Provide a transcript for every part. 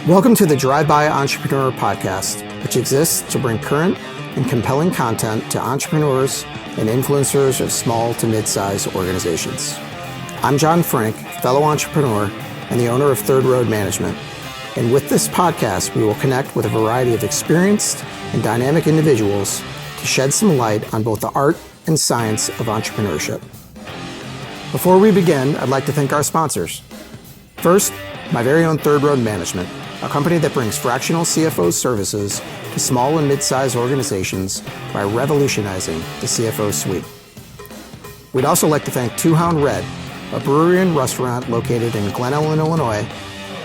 Welcome to the Drive-By Entrepreneur Podcast, which exists to bring current and compelling content to entrepreneurs and influencers of small to mid-sized organizations. I'm John Frank, fellow entrepreneur and the owner of Third Road Management. And with this podcast, we will connect with a variety of experienced and dynamic individuals to shed some light on both the art and science of entrepreneurship. Before we begin, I'd like to thank our sponsors. First, my very own Third Road Management, a company that brings fractional CFO services to small and mid-sized organizations by revolutionizing the CFO suite. We'd also like to thank Two Hound Red, a brewery and restaurant located in Glen Ellen, Illinois,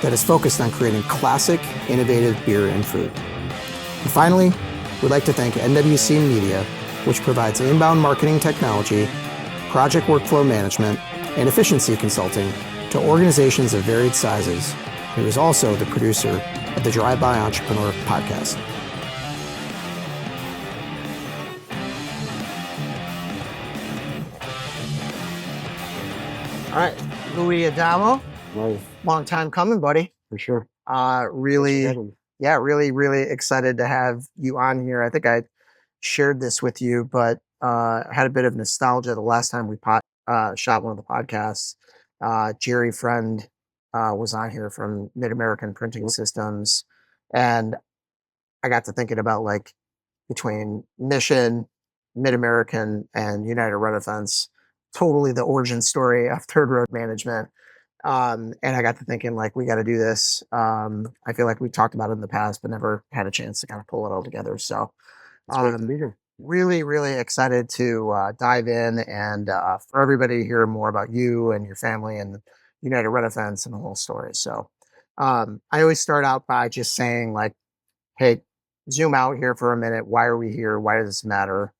that is focused on creating classic, innovative beer and food. And finally, we'd like to thank NWC Media, which provides inbound marketing technology, project workflow management, and efficiency consulting to organizations of varied sizes, who is also the producer of the Drive-By Entrepreneur podcast. All right, Louie Adamo. Right. Long time coming, buddy. For sure. Really excited to have you on here. I think I shared this with you, but I had a bit of nostalgia the last time we shot one of the podcasts. Jerry Friend was on here from Mid-American Printing Systems, and I got to thinking about like between Mission, Mid-American, and United Rent-A-Fence, totally the origin story of Third Road Management. And I got to thinking like we got to do this. I feel like we talked about it in the past, but never had a chance to kind of pull it all together. So really excited to dive in and for everybody to hear more about you and your family and United Rent-A-Fence and the whole story. So I always start out by just saying like, hey, zoom out here for a minute. Why are we here? Why does this matter?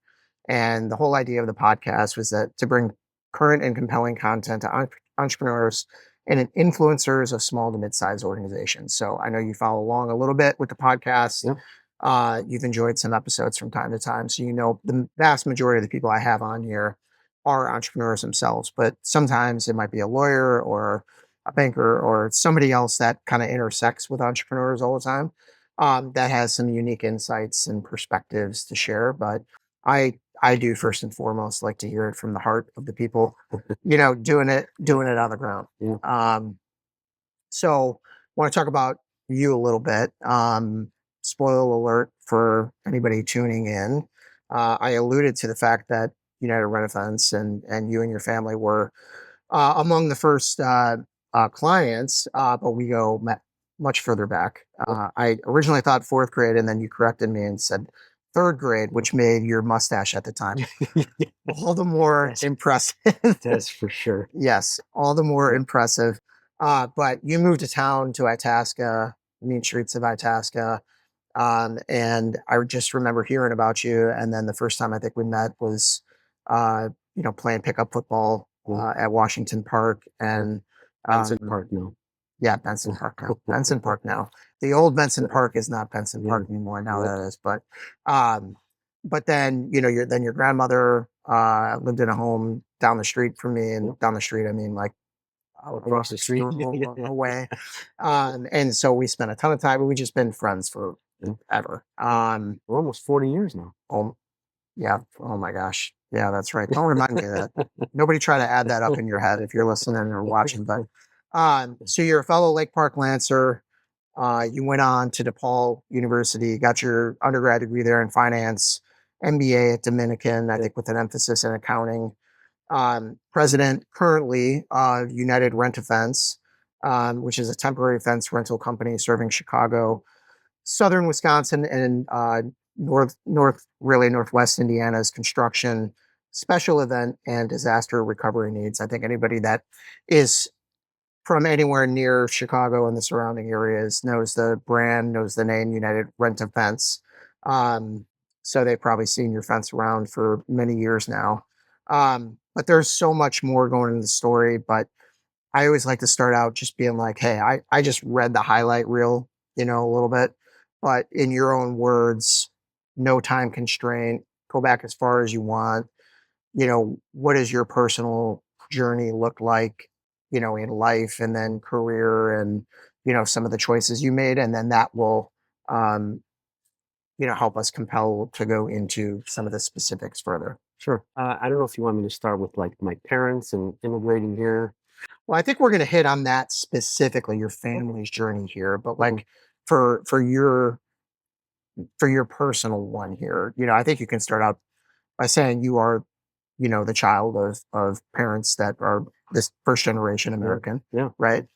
And the whole idea of the podcast was that to bring current and compelling content to entrepreneurs and influencers of small to mid-sized organizations. So I know you follow along a little bit with the podcast. Yeah. You've enjoyed some episodes from time to time. So you know the vast majority of the people I have on here are entrepreneurs themselves, but sometimes it might be a lawyer or a banker or somebody else that kind of intersects with entrepreneurs all the time, that has some unique insights and perspectives to share. But I do first and foremost like to hear it from the heart of the people, doing it on the ground. Yeah. So want to talk about you a little bit. Spoiler alert for anybody tuning in. I alluded to the fact that United Rent-A-Fence and you and your family were among the first clients, but we go much further back. I originally thought fourth grade, and then you corrected me and said third grade, which made your mustache at the time all the more impressive. That's for sure. Yes, all the more impressive. But you moved to town to Itasca, mean streets of Itasca. And I just remember hearing about you. And then the first time I think we met was, playing pickup football at Washington Park and Benson Park now. Yeah, Benson Park now. Benson Park now. The old Benson Park is not Benson Park anymore. Now that is, but then your grandmother lived in a home down the street from me, and down the street I mean like Across the street away. And so we spent a ton of time. We've just been friends forever. We're almost 40 years now. Yeah. Oh my gosh. Yeah, that's right. Don't remind me of that. Nobody try to add that up in your head if you're listening or watching. But so you're a fellow Lake Park Lancer. You went on to DePaul University, got your undergrad degree there in finance, MBA at Dominican, I think with an emphasis in accounting. President currently of United Rent-A-Fence, which is a temporary fence rental company serving Chicago, southern Wisconsin, and northwest Indiana's construction, special event, and disaster recovery needs. I think anybody that is from anywhere near Chicago and the surrounding areas knows the brand, knows the name United Rent-A-Fence. So they've probably seen your fence around for many years now. But there's so much more going into the story. But I always like to start out just being like, hey, I just read the highlight reel, a little bit. But in your own words, no time constraint, go back as far as you want. What does your personal journey look like in life and then career and, some of the choices you made. And then that will, um, help us compel to go into some of the specifics further. Sure. I don't know if you want me to start with like my parents and immigrating here. Well, I think we're going to hit on that specifically, your family's journey here, but Mhm. like for your personal one here, I think you can start out by saying you are, the child of parents that are this first generation American, Yeah. right?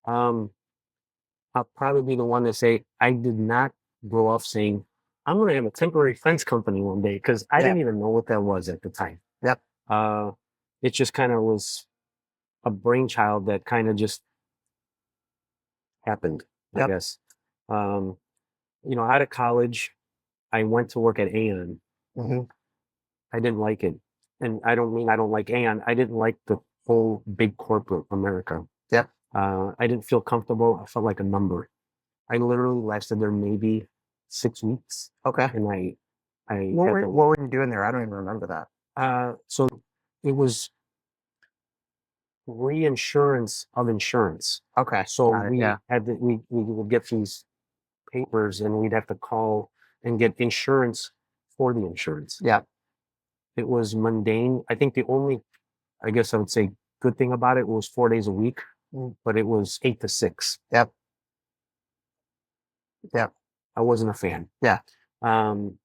Um, I'll probably be the one to say I did not grow up saying I'm going to have a temporary fence company one day because I Yeah. didn't even know what that was at the time. Yep. Uh, it just kind of was a brainchild that kind of just happened, I Yep. guess. Um, out of college, I went to work at Aon. Hmm. I didn't like it. And I don't mean I don't like Aon. I didn't like the whole big corporate America. Yep. I didn't feel comfortable. I felt like a number. I literally lasted there maybe 6 weeks, Okay. and I What had were, to. what were you doing there? I don't even remember that. So it was reinsurance of insurance. Okay. So Got it. we Yeah. had to, we would get these papers, and we'd have to call and get insurance for the insurance. Yeah. It was mundane. I think the only, I guess I would say, good thing about it was 4 days a week, but it was 8 to 6. Yep. Yep. I wasn't a fan. Yeah. Um,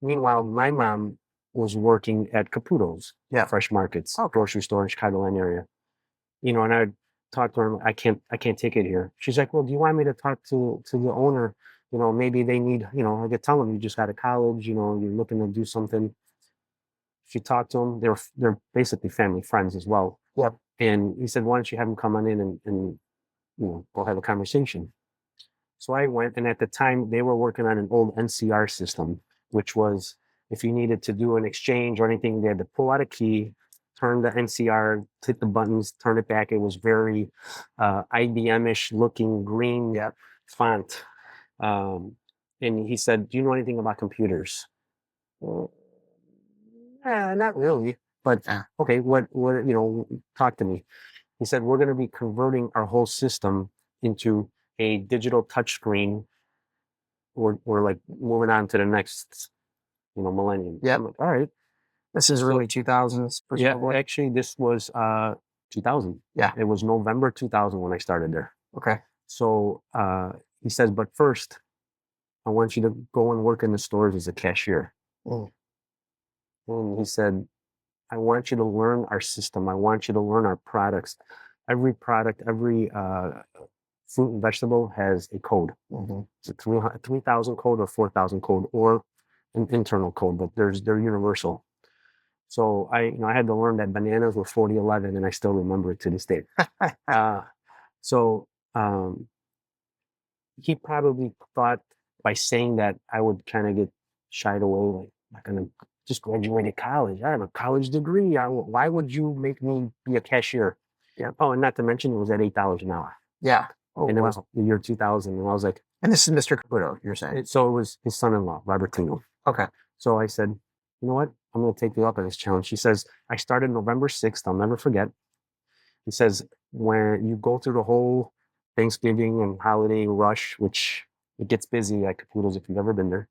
Meanwhile, my mom was working at Caputo's, Yeah. fresh markets, Okay. grocery store in Chicagoland area. And I'd talk to her. I can't take it here. She's like, well, do you want me to talk to the owner? Maybe they need. I could tell them you just got out of college. You're looking to do something. She talked to them. They're basically family friends as well. Yep. And he said, why don't you have them come on in and go have a conversation. So I went, and at the time they were working on an old NCR system, which was if you needed to do an exchange or anything, they had to pull out a key, turn the NCR, hit the buttons, turn it back. It was very IBM-ish looking green Yep. font. And he said, do you know anything about computers? Not really. But okay, what, talk to me. He said, we're going to be converting our whole system into a digital touchscreen. We're like moving on to the next, millennium. Yep. I'm like, all right. This is early 2000s. Yeah, presumably? actually, this was 2000. Yeah. It was November 2000 when I started there. Okay. So he says, but first, I want you to go and work in the stores as a cashier. Mm. And he said, I want you to learn our system. I want you to learn our products. Every product, every fruit and vegetable has a code. Mm-hmm. It's a 3,000 code or 4,000 code or an internal code, but they're universal. So I had to learn that bananas were 4011, and I still remember it to this day. So he probably thought by saying that I would kind of get shied away, like, I'm not gonna just graduated college. I have a college degree. Why would you make me be a cashier? Yeah. Oh, and not to mention it was at $8 an hour. Yeah. Oh, And it wow. was the year 2000, and I was like, And this is Mr. Caputo, you're saying? so it was his son-in-law, Robertino. Okay. So I said, you know what? I'm going to take you up on this challenge. He says, I started November 6th. I'll never forget. He says, when you go through the whole Thanksgiving and holiday rush, which it gets busy at Caputo's if you've ever been there.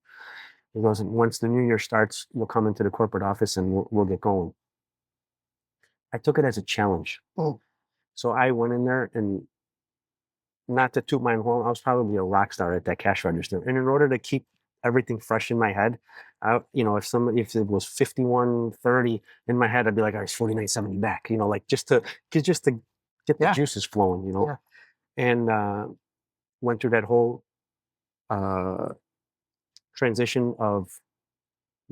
He goes, and once the new year starts, you'll come into the corporate office and we'll get going. I took it as a challenge. Mm. So I went in there, and not to toot my own horn, I was probably a rock star at that cash register. And in order to keep everything fresh in my head, if it was 51.30 in my head, I'd be like, all right, it's 49.70 back, like just to get the Yeah. juices flowing, Yeah. and went through that whole transition of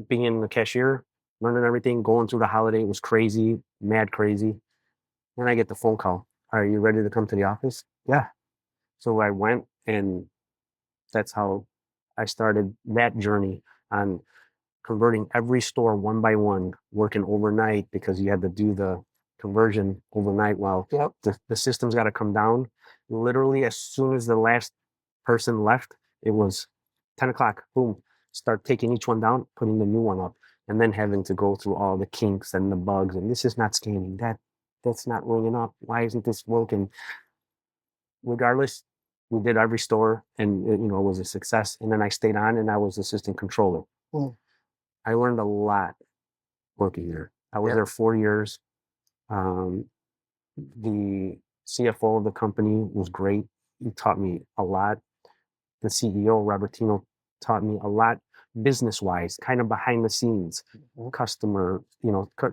being a cashier, learning everything, going through the holiday. It was crazy, mad crazy. Then I get the phone call. Are you ready to come to the office? Yeah. So I went, and that's how I started that journey on converting every store one by one, working overnight because you had to do the conversion overnight while Yep. the system's got to come down. Literally, as soon as the last person left, it was 10 o'clock. Boom. Start taking each one down, putting the new one up, and then having to go through all the kinks and the bugs. And this is not scanning. that's not ringing up. Why isn't this working? Regardless, we did every store, and it was a success. And then I stayed on, and I was assistant controller. Mm. I learned a lot working there. I was Yep. there 4 years. The CFO of the company was great. He taught me a lot. The CEO, Robertino, taught me a lot business wise, kind of behind the scenes, customer,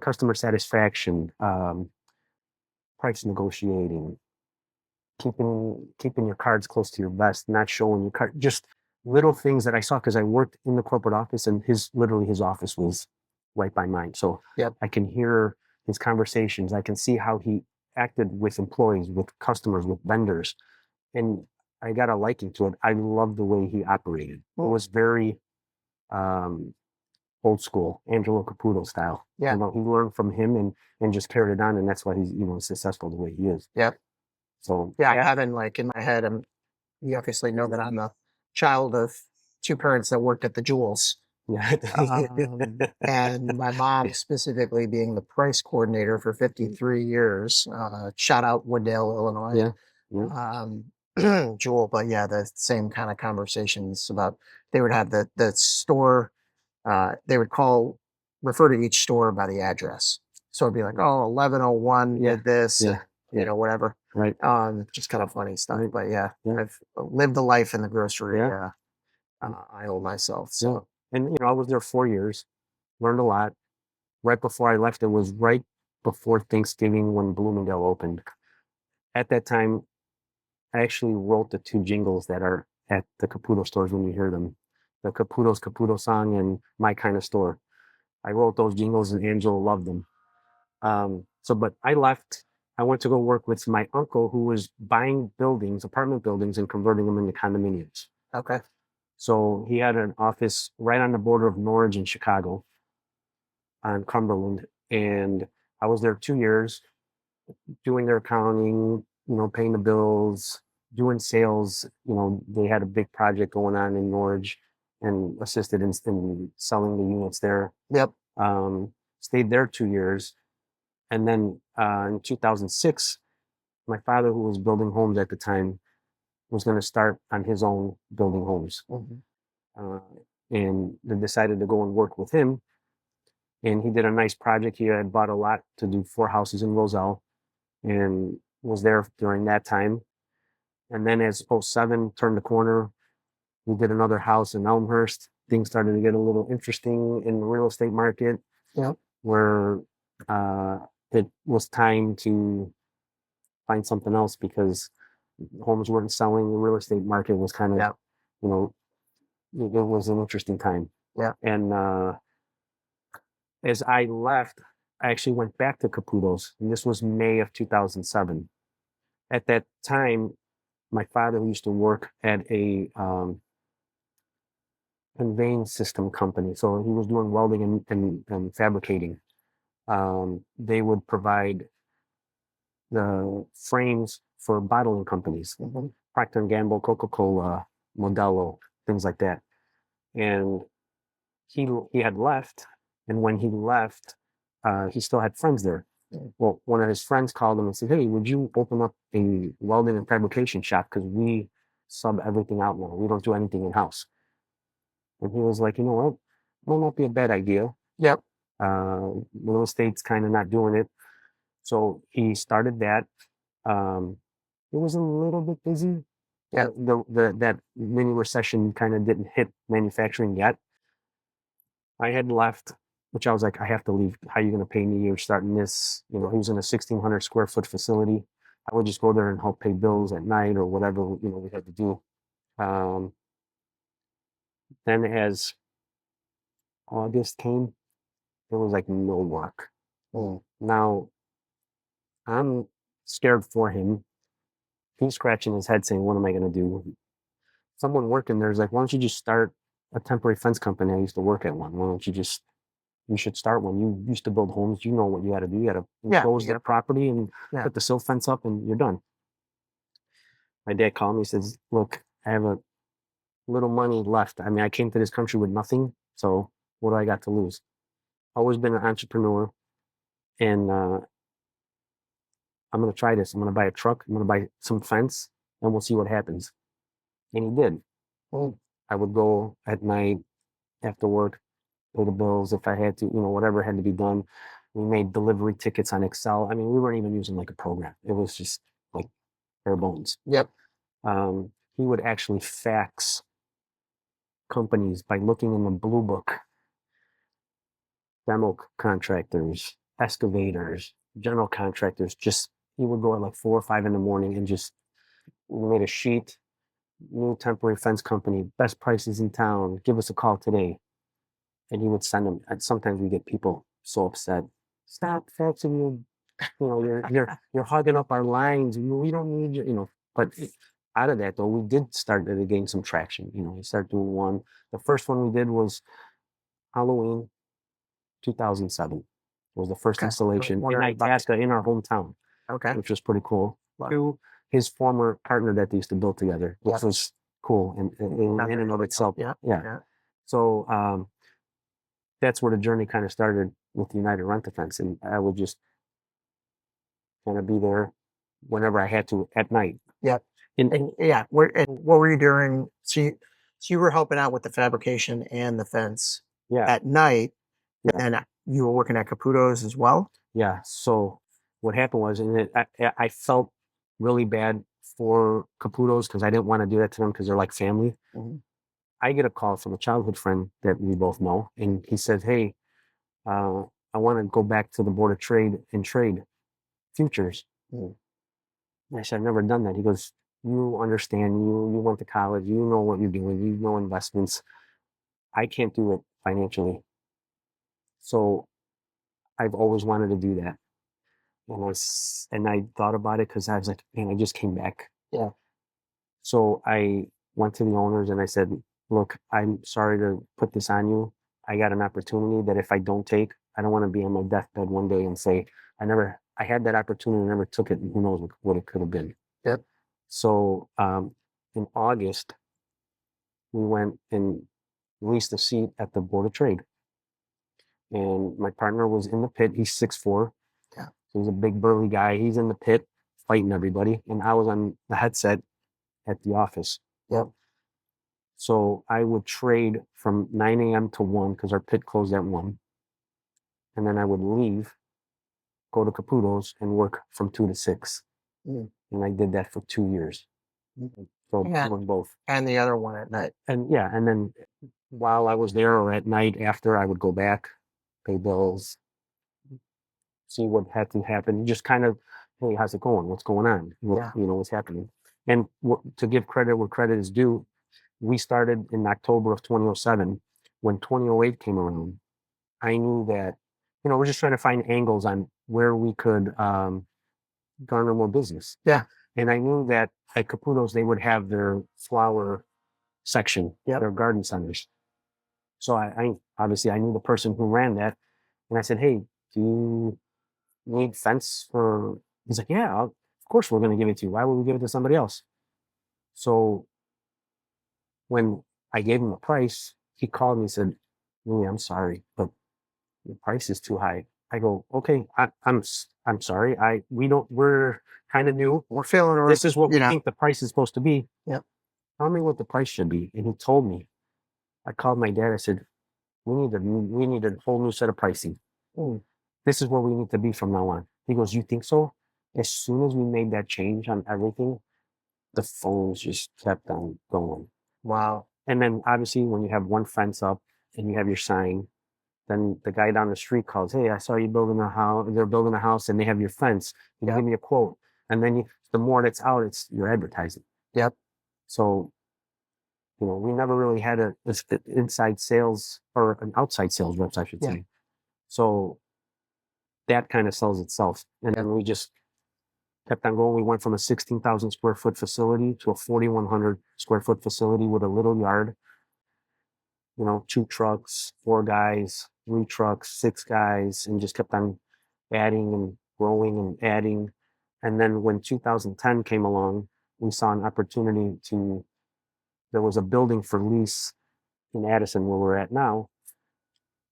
customer satisfaction, price negotiating, keeping your cards close to your vest, not showing your card, just little things that I saw because I worked in the corporate office, and his office was right by mine. So Yep. I can hear his conversations. I can see how he acted with employees, with customers, with vendors. And I got a liking to it. I love the way he operated. It was very old school, Angelo Caputo style. Yeah. He learned from him and just carried it on, and that's why he's successful the way he is. Yep. So Yeah, I haven't in my head. You obviously know that I'm a child of two parents that worked at the Jewels. Yeah. And my mom specifically being the price coordinator for 53 years. Shout out Wooddale, Illinois. Jewel, but yeah, the same kind of conversations about they would have the store. They would refer to each store by the address. So it'd be like, oh, 1101 did this, whatever. Right. Just kind of funny stuff. Right. But yeah, Yeah. I've lived a life in the grocery Yeah. aisle myself. So And I was there 4 years, learned a lot. Right before I left, it was right before Thanksgiving when Bloomingdale opened. At that time, I actually wrote the 2 jingles that are at the Caputo stores when you hear them. The Caputo's Caputo song and My Kind of Store. I wrote those jingles, and Angela loved them. But I left. I went to go work with my uncle, who was buying apartment buildings, and converting them into condominiums. okay. So he had an office right on the border of Norwich and Chicago on Cumberland. And I was there 2 years doing their accounting, paying the bills, doing sales. They had a big project going on in Norwich, and assisted in selling the units there. Yep. Stayed there 2 years. And then in 2006, my father, who was building homes at the time, was going to start on his own building homes. And they decided to go and work with him. And he did a nice project. He had bought a lot to do 4 houses in Roselle, and was there during that time. And then as 07 turned the corner, we did another house in Elmhurst. Things started to get a little interesting in the real estate market. Yep. Where it was time to find something else because homes weren't selling. The real estate market was kind of, it was an interesting time. Yeah. And as I left, I actually went back to Caputo's, and this was May of 2007. At that time, my father, who used to work at a conveying system company, so he was doing welding and fabricating. They would provide the frames for bottling companies, Procter & Gamble, Coca-Cola, Modelo, things like that. And he had left, and when he left, he still had friends there. Well, one of his friends called him and said, "Hey, would you open up a welding and fabrication shop? Because we sub everything out now. We don't do anything in-house." And he was like, "You know what? Will not be a bad idea." Yep. Real estate's kind of not doing it. So he started that. It was a little bit busy. Yeah. That mini recession kind of didn't hit manufacturing yet. I had left, which I was like, I have to leave. How are you going to pay me? You're starting this. He was in a 1,600 square foot facility. I would just go there and help pay bills at night or whatever, we had to do. Then as August came, there was like no work. Now, I'm scared for him. He's scratching his head saying, what am I going to do? Someone working there is like, why don't you just start a temporary fence company? I used to work at one. Why don't you should start one. You used to build homes. You know what you got to do. You got to enclose the property and put the silt fence up, and you're done. My dad called me. He says, look, I have a little money left. I mean, I came to this country with nothing. So what do I got to lose? Always been an entrepreneur. And I'm going to try this. I'm going to buy a truck. I'm going to buy some fence and we'll see what happens. And he did. Mm. I would go at night after work, pay the bills if I had to, whatever had to be done. We made delivery tickets on Excel. I mean, we weren't even using like a program. It was just like bare bones. Yep. He would actually fax companies by looking in the blue book, demo contractors, excavators, general contractors. Just he would go at like 4 or 5 in the morning and just we made a sheet, new temporary fence company, best prices in town. Give us a call today. And he would send them. And sometimes we get people so upset. Stop faxing you. You're hogging up our lines. We don't need you. But out of that though, we did start to gain some traction. We started doing one. The first one we did was Halloween 2007. It was the first installation in Itasca in our hometown. Okay. Which was pretty cool. Wow. To his former partner that they used to build together, which was cool in and of itself. Yeah. So that's where the journey kind of started with United Rent-A-Fence, and I would just kind of be there whenever I had to at night. Yeah. And what were you doing? So you were helping out with the fabrication and the fence at night, and you were working at Caputo's as well? Yeah. So what happened was, and I felt really bad for Caputo's because I didn't want to do that to them because they're like family. Mm-hmm. I get a call from a childhood friend that we both know, and he said, "Hey, I want to go back to the Board of Trade and trade futures." And I said, "I've never done that." He goes, "You understand, you went to college, you know what you're doing, you know investments. I can't do it financially. So I've always wanted to do that." And I thought about it because I was like, man, I just came back. Yeah. So I went to the owners and I said, look, I'm sorry to put this on you. I got an opportunity that if I don't take, I don't want to be on my deathbed one day and say, I had that opportunity and never took it. And who knows what it could have been. Yep. So in August, we went and leased a seat at the Board of Trade. And my partner was in the pit. He's 6'4". Yeah. So he's a big burly guy. He's in the pit fighting everybody. And I was on the headset at the office. Yep. So I would trade from 9 a.m. to 1 because our pit closed at 1. And then I would leave, go to Caputo's and work from 2 to 6. And I did that for 2 years. So doing both. And the other one at night. And then while I was there or at night after, I would go back, pay bills, see what had to happen. Just kind of, hey, how's it going? What's going on? What's happening? And to give credit where credit is due, we started in October of 2007. When 2008 came around, I knew that, we're just trying to find angles on where we could garner more business. Yeah. And I knew that at Caputo's, they would have their flower section, their garden centers. So I obviously I knew the person who ran that. And I said, hey, do you need fence for? He's like, yeah, of course we're going to give it to you. Why would we give it to somebody else? So when I gave him a price, he called me and said, Louie, I'm sorry, but the price is too high. I go, okay, I'm sorry. We're kind of new. We're feeling this is what we think the price is supposed to be. Yep. Tell me what the price should be. And he told me. I called my dad. I said, we need a whole new set of pricing. This is where we need to be from now on. He goes, you think so? As soon as we made that change on everything, the phones just kept on going. Wow. And then obviously when you have one fence up and you have your sign, then the guy down the street calls, hey, I saw you building a house. They're building a house and they have your fence. You give me a quote. And then the more that's out, it's your advertising. Yep. So, we never really had an inside sales or an outside sales reps, I should say. So that kind of sells itself. And then we just kept on going. We went from a 16,000 square foot facility to a 4,100 square foot facility with a little yard. 2 trucks, 4 guys, 3 trucks, 6 guys, and just kept on adding and growing and adding. And then when 2010 came along, we saw an opportunity there was a building for lease in Addison where we're at now.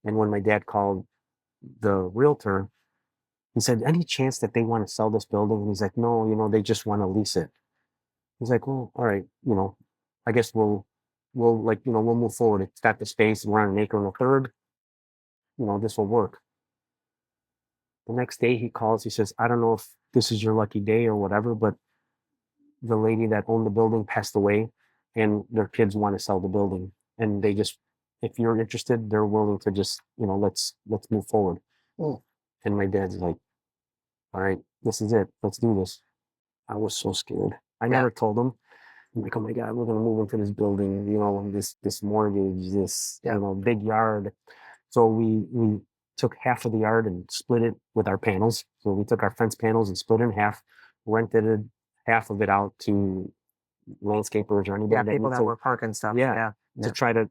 And when my dad called the realtor, He said, any chance that they want to sell this building? And he's like, no, they just want to lease it. He's like, well, all right, I guess we'll we'll move forward. It's got the space. We're on an acre and a third. This will work. The next day he calls. He says, I don't know if this is your lucky day or whatever, but the lady that owned the building passed away, and their kids want to sell the building, and they just, if you're interested, they're willing to just, let's move forward. Mm. And my dad's like, all right, this is it. Let's do this. I was so scared. I never told him. I'm like, oh my God, we're gonna move into this building, this mortgage, this big yard. So we took half of the yard and split it with our panels. So we took our fence panels and split it in half, rented half of it out to landscapers or anybody. People that were parking stuff. To try to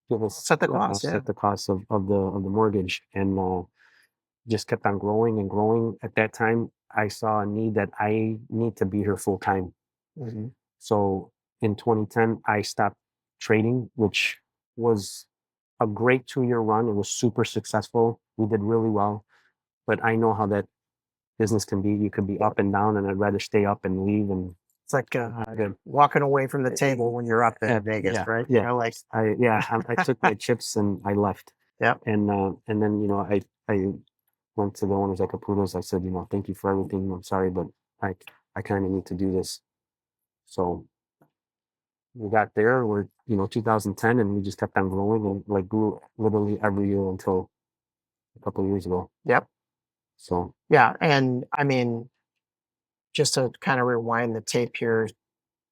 give us set the cost. Set the cost of the mortgage, and just kept on growing and growing. At that time, I saw a need that I need to be here full time. Mm-hmm. So in 2010, I stopped trading, which was a great 2-year run. It was super successful. We did really well, but I know how that business can be. You could be up and down, and I'd rather stay up and leave. And it's like walking away from the table when you're up in Vegas, right? Yeah, I took my chips and I left. Yeah, and then I went to the owners at Caputo's. I said, thank you for everything. I'm sorry, but I kind of need to do this. So we got there. We're 2010, and we just kept on growing and grew literally every year until a couple of years ago. Yep. So yeah, and I mean, just to kind of rewind the tape here,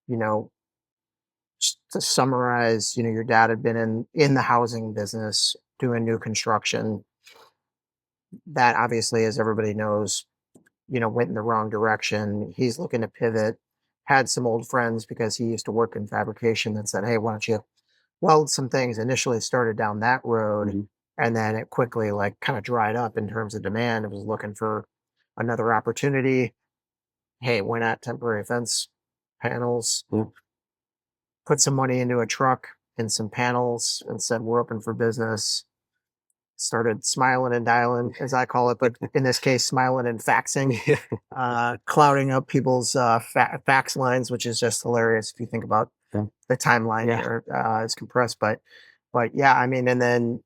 just to summarize, your dad had been in the housing business doing new construction. That obviously, as everybody knows, went in the wrong direction. He's looking to pivot. Had some old friends because he used to work in fabrication that said, hey, why don't you weld some things? Initially started down that road. Mm-hmm. And then it quickly kind of dried up in terms of demand. It was looking for another opportunity. Hey, why not temporary fence panels? Yeah. Put some money into a truck and some panels and said, we're open for business. Started smiling and dialing, as I call it, but in this case, smiling and faxing, clouding up people's fax lines, which is just hilarious if you think about the timeline here. It's compressed, but yeah, I mean, and then,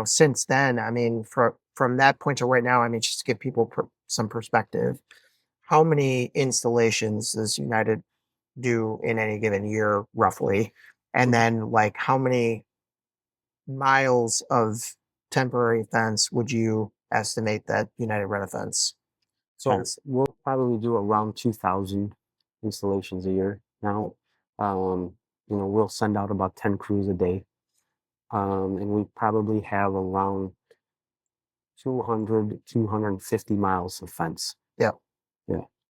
since then, I mean, from that point to right now, I mean, just to give people some perspective, how many installations does United do in any given year, roughly? And then, how many miles of temporary fence would you estimate that United rent a fence? So we'll probably do around 2,000 installations a year now. We'll send out about 10 crews a day. And we probably have around 200, 250 miles of fence. Yep.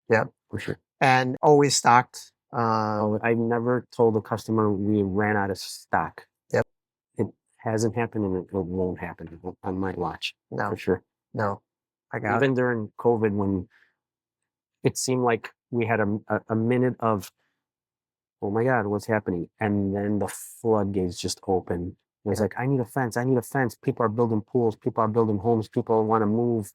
Yeah, for sure. And always stocked. I've never told a customer we ran out of stock. Yep. It hasn't happened, and it won't happen on my watch. No. For sure. No. I got Even during COVID, when it seemed like we had a minute of, oh my God, what's happening? And then the floodgates just opened. It was like, I need a fence. I need a fence. People are building pools. People are building homes. People want to move.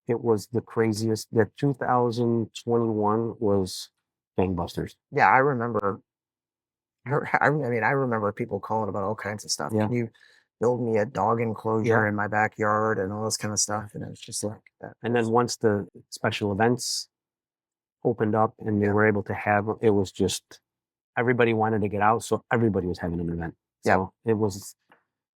It was the craziest. That 2021 was gangbusters. Yeah, I remember. I mean, I remember people calling about all kinds of stuff. Yeah. Can you build me a dog enclosure in my backyard and all this kind of stuff? And it was just like that. And then once the special events opened up and they were able to have, it was just, everybody wanted to get out. So everybody was having an event. So it was,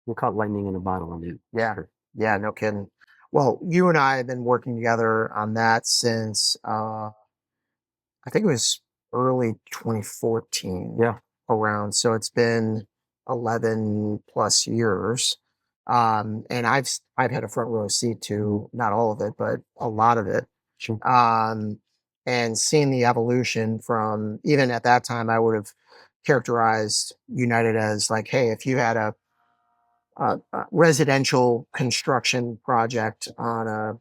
we caught lightning in a bottle. I mean, yeah, no kidding. Well, you and I have been working together on that since, I think it was early 2014. Yeah. Around. So it's been 11 plus years. And I've had a front row seat to not all of it, but a lot of it. Sure. And seeing the evolution from, even at that time, I would have characterized United as like, hey, if you had a residential construction project on a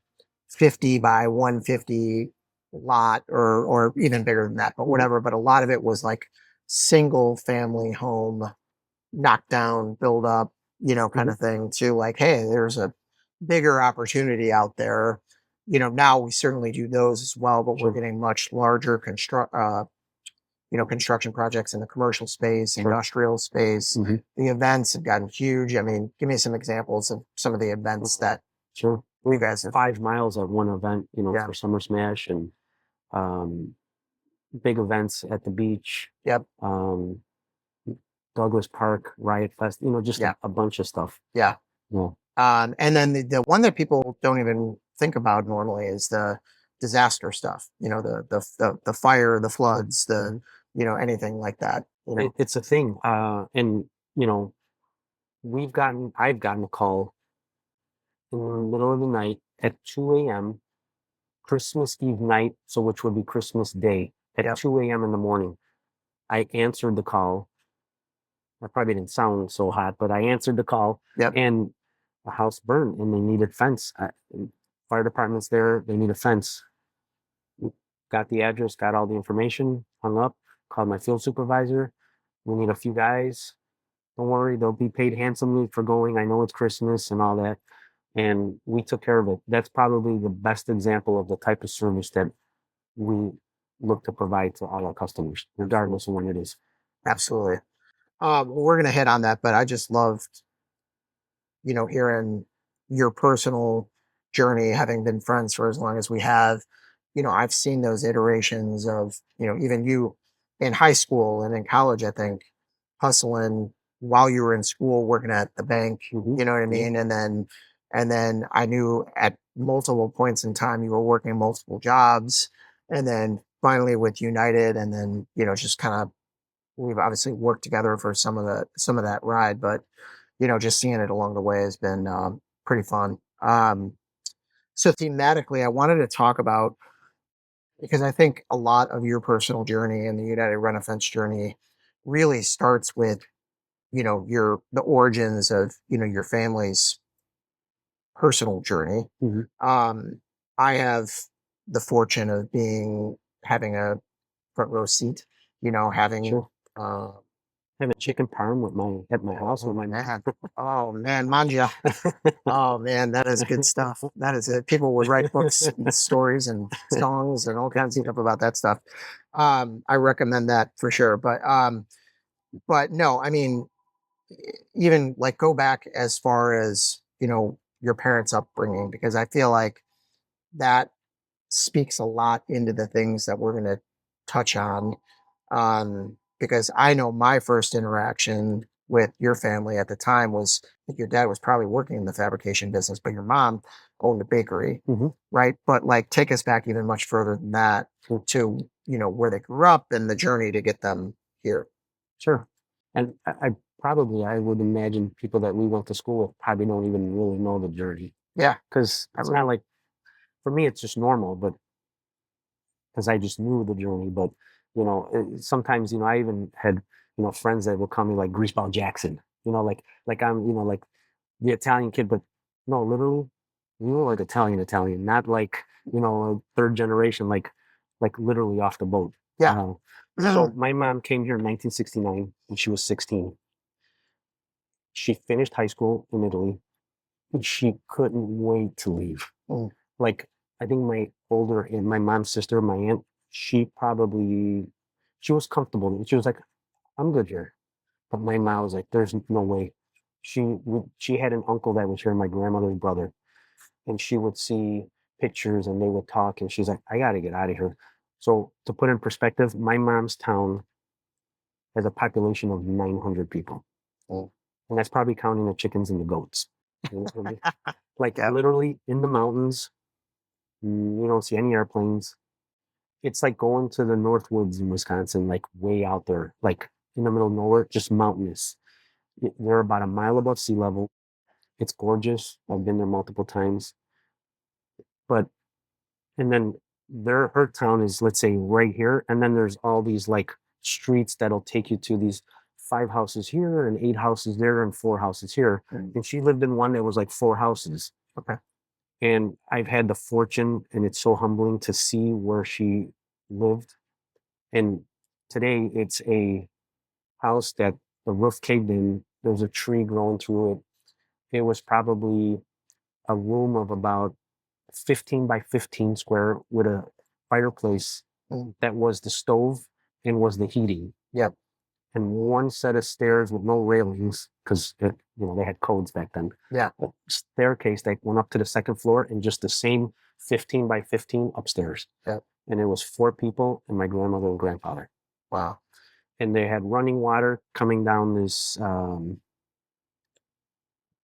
50 by 150 lot or even bigger than that, but whatever. But a lot of it was like single family home, knock down, build up, kind of thing, to like, hey, there's a bigger opportunity out there. Now we certainly do those as well, but we're Sure. getting much larger construction projects in the commercial space, Sure. industrial space. Mhm. The events have gotten huge. I mean, give me some examples of some of the events that Sure. you guys have. 5 miles at one event, Yeah. for Summer Smash and um, big events at the beach, Yep. um, Douglas Park, Riot Fest, just Yeah. a bunch of stuff. Yeah. Yeah. And then the one that people don't even think about normally is the disaster stuff. The fire, the floods, Mhm. anything like that. It's a thing. And, you know, I've gotten a call in the middle of the night at 2 a.m., Christmas Eve night, so which would be Christmas Day at Yep. 2 a.m. in the morning. I answered the call. I probably didn't sound so hot, but I answered the call Yep. and the house burned and they needed fence. Fire department's there. They need a fence. Got the address, got all the information, hung up, called my field supervisor. We need a few guys. Don't worry, they'll be paid handsomely for going. I know it's Christmas and all that. And we took care of it. That's probably the best example of the type of service that we look to provide to all our customers, regardless of when it is. Absolutely. We're gonna hit on that, but I just loved, hearing your personal journey, having been friends for as long as we have. I've seen those iterations of, even you in high school and in college, I think, hustling while you were in school, working at the bank, Mhm. you know what I Yeah. mean? And then I knew at multiple points in time you were working multiple jobs. And then finally with United, and then, just kind of we've obviously worked together for some of that ride, but just seeing it along the way has been pretty fun. So thematically, I wanted to talk about, because I think a lot of your personal journey and the United Rent a Fence journey really starts with the origins of your family's personal journey. Mhm. Um, I have the fortune of having a front row seat. Having Sure. uh, Have a chicken parm at my house oh with my man, oh man, manja. Oh man, that is good stuff. That is it. People would write books and stories and songs and all kinds of stuff about that stuff. I recommend that for sure. But no, I mean, even like go back as far as your parents' upbringing, because I feel like that speaks a lot into the things that we're going to touch on. Because I know my first interaction with your family at the time was that your dad was probably working in the fabrication business, but your mom owned a bakery, Mhm. right? But like, take us back even much further than that Sure. to where they grew up and the journey to get them here. Sure. And I would imagine people that we went to school with probably don't even really know the journey Yeah, because I it's would. not like, for me, it's just normal, but because I just knew the journey. But, sometimes, I even had, friends that would call me like Greaseball Jackson, like I'm, like the Italian kid, but no, literally, like Italian, not like, third generation, like literally off the boat. Yeah. Uh, so my mom came here in 1969 when she was 16. She finished high school in Italy and she couldn't wait to leave. Mm, Like, I think my mom's sister, my aunt, she was comfortable. She was like, I'm good here. But my mom was like, there's no way. She had an uncle that was here, my grandmother's brother, and she would see pictures and they would talk and she's like, I got to get out of here. So to put in perspective, my mom's town has a population of 900 people. mm. And that's probably counting the chickens and the goats. You know what I mean? Like Yeah. literally in the mountains, you don't see any airplanes. It's like going to the Northwoods in Wisconsin, like way out there, like in the middle of nowhere, just mountainous. They're about a mile above sea level. It's gorgeous. I've been there multiple times. But and then her town is, let's say, right here, and then there's all these like streets that'll take you to these 5 houses here and 8 houses there and 4 houses here. Mm. And she lived in one that was like 4 houses. Okay. And I've had the fortune, and it's so humbling to see where she lived. And today it's a house that the roof caved in. There's a tree growing through it. It was probably a room of about 15 by 15 square with a fireplace that was the stove and was the heating. Yep. And one set of stairs with no railings because they had codes back then. Yeah. A staircase that went up to the second floor and just the same 15 by 15 upstairs. Yep. And it was 4 people and my grandmother and grandfather. Wow. And they had running water coming down this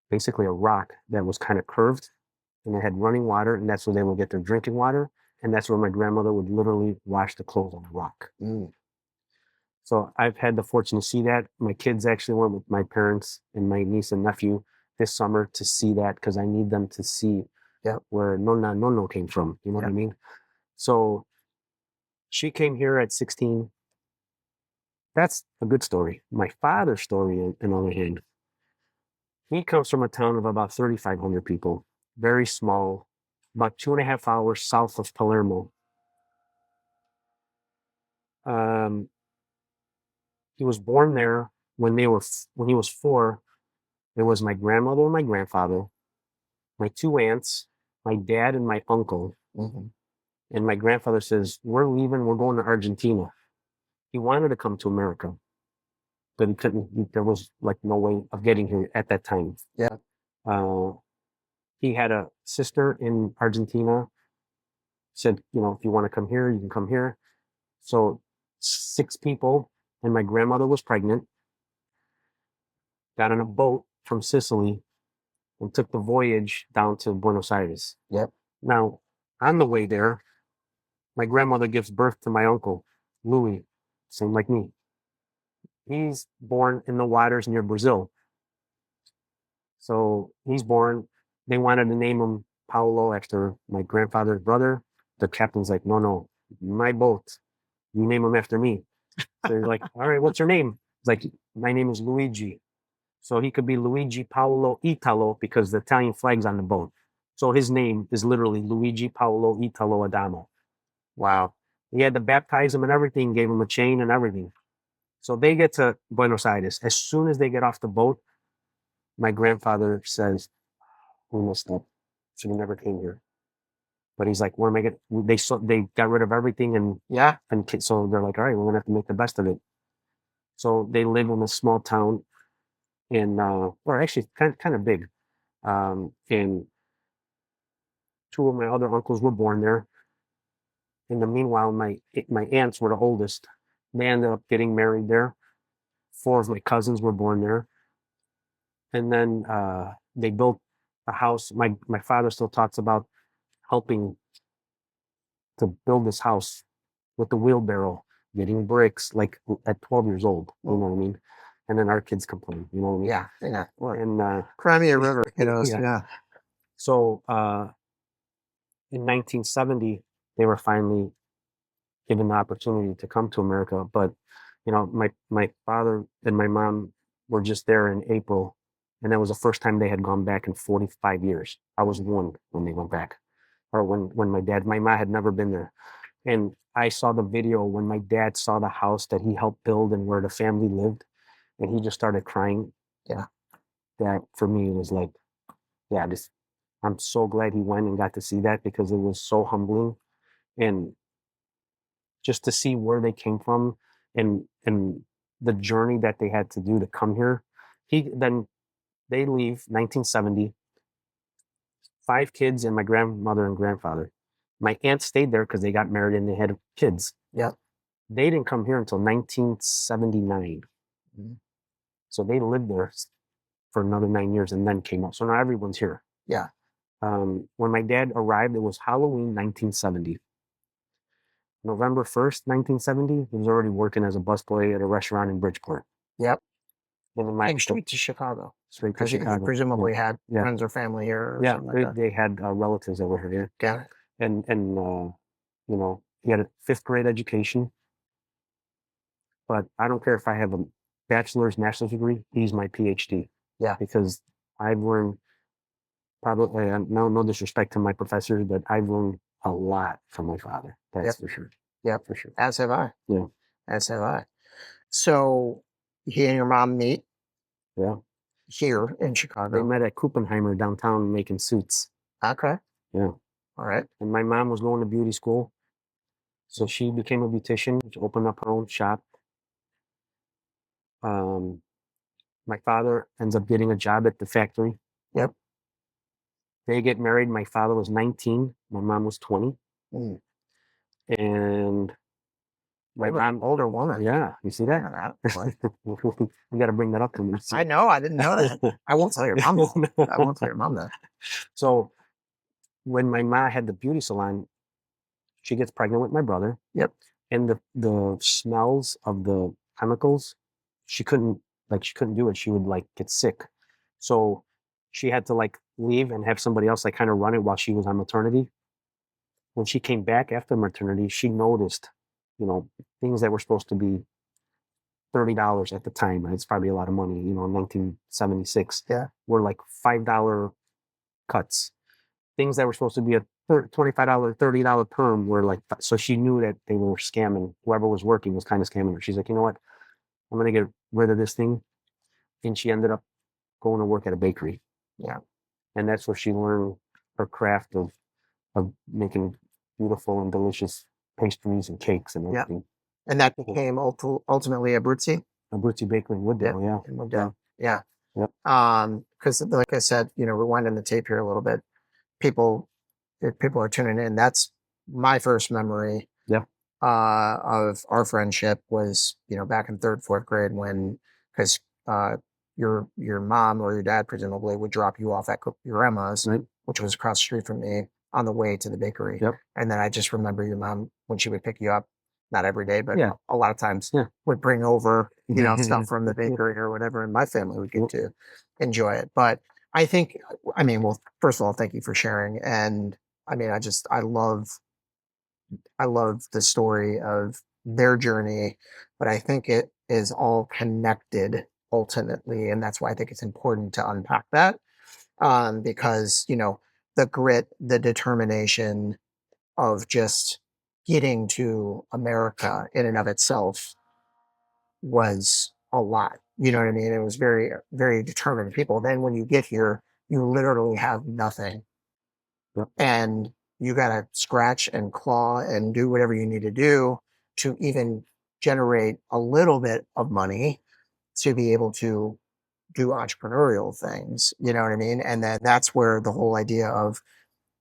basically a rock that was kind of curved, and it had running water, and that's where they would get their drinking water, and that's where my grandmother would literally wash the clothes on the rock. So I've had the fortune to see that. My kids actually went with my parents and my niece and nephew this summer to see that because I need them to see where Nonna Nono came from. You know what I mean? So she came here at 16. That's a good story. My father's story, on the other hand, he comes from a town of about 3,500 people, very small, about 2.5 hours south of Palermo. He was born there when he was 4. It was my grandmother and my grandfather, my 2 aunts, my dad and my uncle. And my grandfather says, "We're leaving. We're going to Argentina." He wanted to come to America, but he couldn't. There was like no way of getting here at that time. Yeah. He had a sister in Argentina. Said, if you want to come here, you can come here. So 6 people, and my grandmother was pregnant, got on a boat from Sicily and took the voyage down to Buenos Aires. Yep. Now, on the way there, my grandmother gives birth to my uncle, Louie, same like me. He's born in the waters near Brazil. So he's born, they wanted to name him Paolo after my grandfather's brother. The captain's like, no, my boat. You name him after me. So he's like, all right, what's your name? He's like, my name is Luigi. So he could be Luigi Paolo Italo because the Italian flag's on the boat. So his name is literally Luigi Paolo Italo Adamo. Wow. He had to baptize him and everything, gave him a chain and everything. So they get to Buenos Aires. As soon as they get off the boat, my grandfather says, we messed up. So we never came here. But he's like, what am I going to, they got rid of everything and so they're like, all right, we're going to have to make the best of it. So they live in a small town or actually kind of big. And 2 of my other uncles were born there. In the meanwhile, my aunts were the oldest. They ended up getting married there. 4 of my cousins were born there. And then they built a house. My father still talks about helping to build this house with the wheelbarrow, getting bricks, like at 12 years old. You know what I mean? And then our kids complain. You know what I mean? Yeah. And Cry me a river. So in 1970, they were finally given the opportunity to come to America. But my father and my mom were just there in April, and that was the first time they had gone back in 45 years. I was 1 when they went back, or when my mom had never been there. And I saw the video when my dad saw the house that he helped build and where the family lived, and he just started crying. Yeah. That for me was like, I'm so glad he went and got to see that because it was so humbling. And just to see where they came from and the journey that they had to do to come here. Then they leave 1970, 5 kids and my grandmother and grandfather. My aunt stayed there because they got married and they had kids. Yeah. They didn't come here until 1979. So they lived there for another 9 years and then came out. So now everyone's here. Yeah. When my dad arrived, it was Halloween 1970. November 1st, 1970, he was already working as a busboy at a restaurant in Bridgeport. Yep. And straight to Chicago. Straight to Chicago. You presumably had friends or family here. Or something like that. They had relatives that were here. Got it. And he had a 5th grade education. But I don't care if I have a bachelor's, master's degree. He's my PhD. Yeah. Because I've learned probably, no disrespect to my professors, but I've learned a lot from my father. That's for sure. Yeah, for sure. As have I. Yeah. As have I. So he and your mom meet. Yeah. Here in Chicago. They met at Kuppenheimer downtown making suits. Okay. Yeah. All right. And my mom was going to beauty school. So she became a beautician, she opened up her own shop. My father ends up getting a job at the factory. Yep. They get married. My father was 19. My mom was 20. Mm. And my mom, older woman. yeah, you see that? Yeah, that You got to bring that up to me. I know. I didn't know that. I won't tell your mom. I won't tell your mom that. So when my mom had the beauty salon, she gets pregnant with my brother. Yep. And the smells of the chemicals, she couldn't do it. She would like get sick. So she had to like leave and have somebody else like kind of run it while she was on maternity. When she came back after maternity, she noticed, things that were supposed to be $30 at the time. It's probably a lot of money, in 1976. Yeah. Were like $5 cuts. Things that were supposed to be a $25, $30 perm were like, so she knew that they were scamming. Whoever was working was kind of scamming her. She's like, you know what? I'm going to get rid of this thing. And she ended up going to work at a bakery. Yeah. And that's where she learned her craft of making beautiful and delicious pastries and cakes and everything. And that became ultimately Abruzzi? Abruzzi Bakery in Wooddale, yeah. In Wooddale. Yeah. Yep. Because like I said, rewinding the tape here a little bit, if people are tuning in, that's my first memory of our friendship was, back in third, fourth grade because your mom or your dad presumably would drop you off at your grandma's, Right. which was across the street from me, on the way to the bakery. Yep. And then I just remember your mom, when she would pick you up, not every day, but Yeah. a lot of times would bring over, stuff from the bakery or whatever, and my family would get to enjoy it. But I think, well, first of all, thank you for sharing. And I love the story of their journey, but I think it is all connected ultimately. And that's why I think it's important to unpack that. Because, the grit, the determination of just getting to America in and of itself was a lot. You know what I mean? It was very, very determined people. Then when you get here, you literally have nothing. Yep. And you got to scratch and claw and do whatever you need to do to even generate a little bit of money to be able to do entrepreneurial things. You know what I mean? And then that's where the whole idea of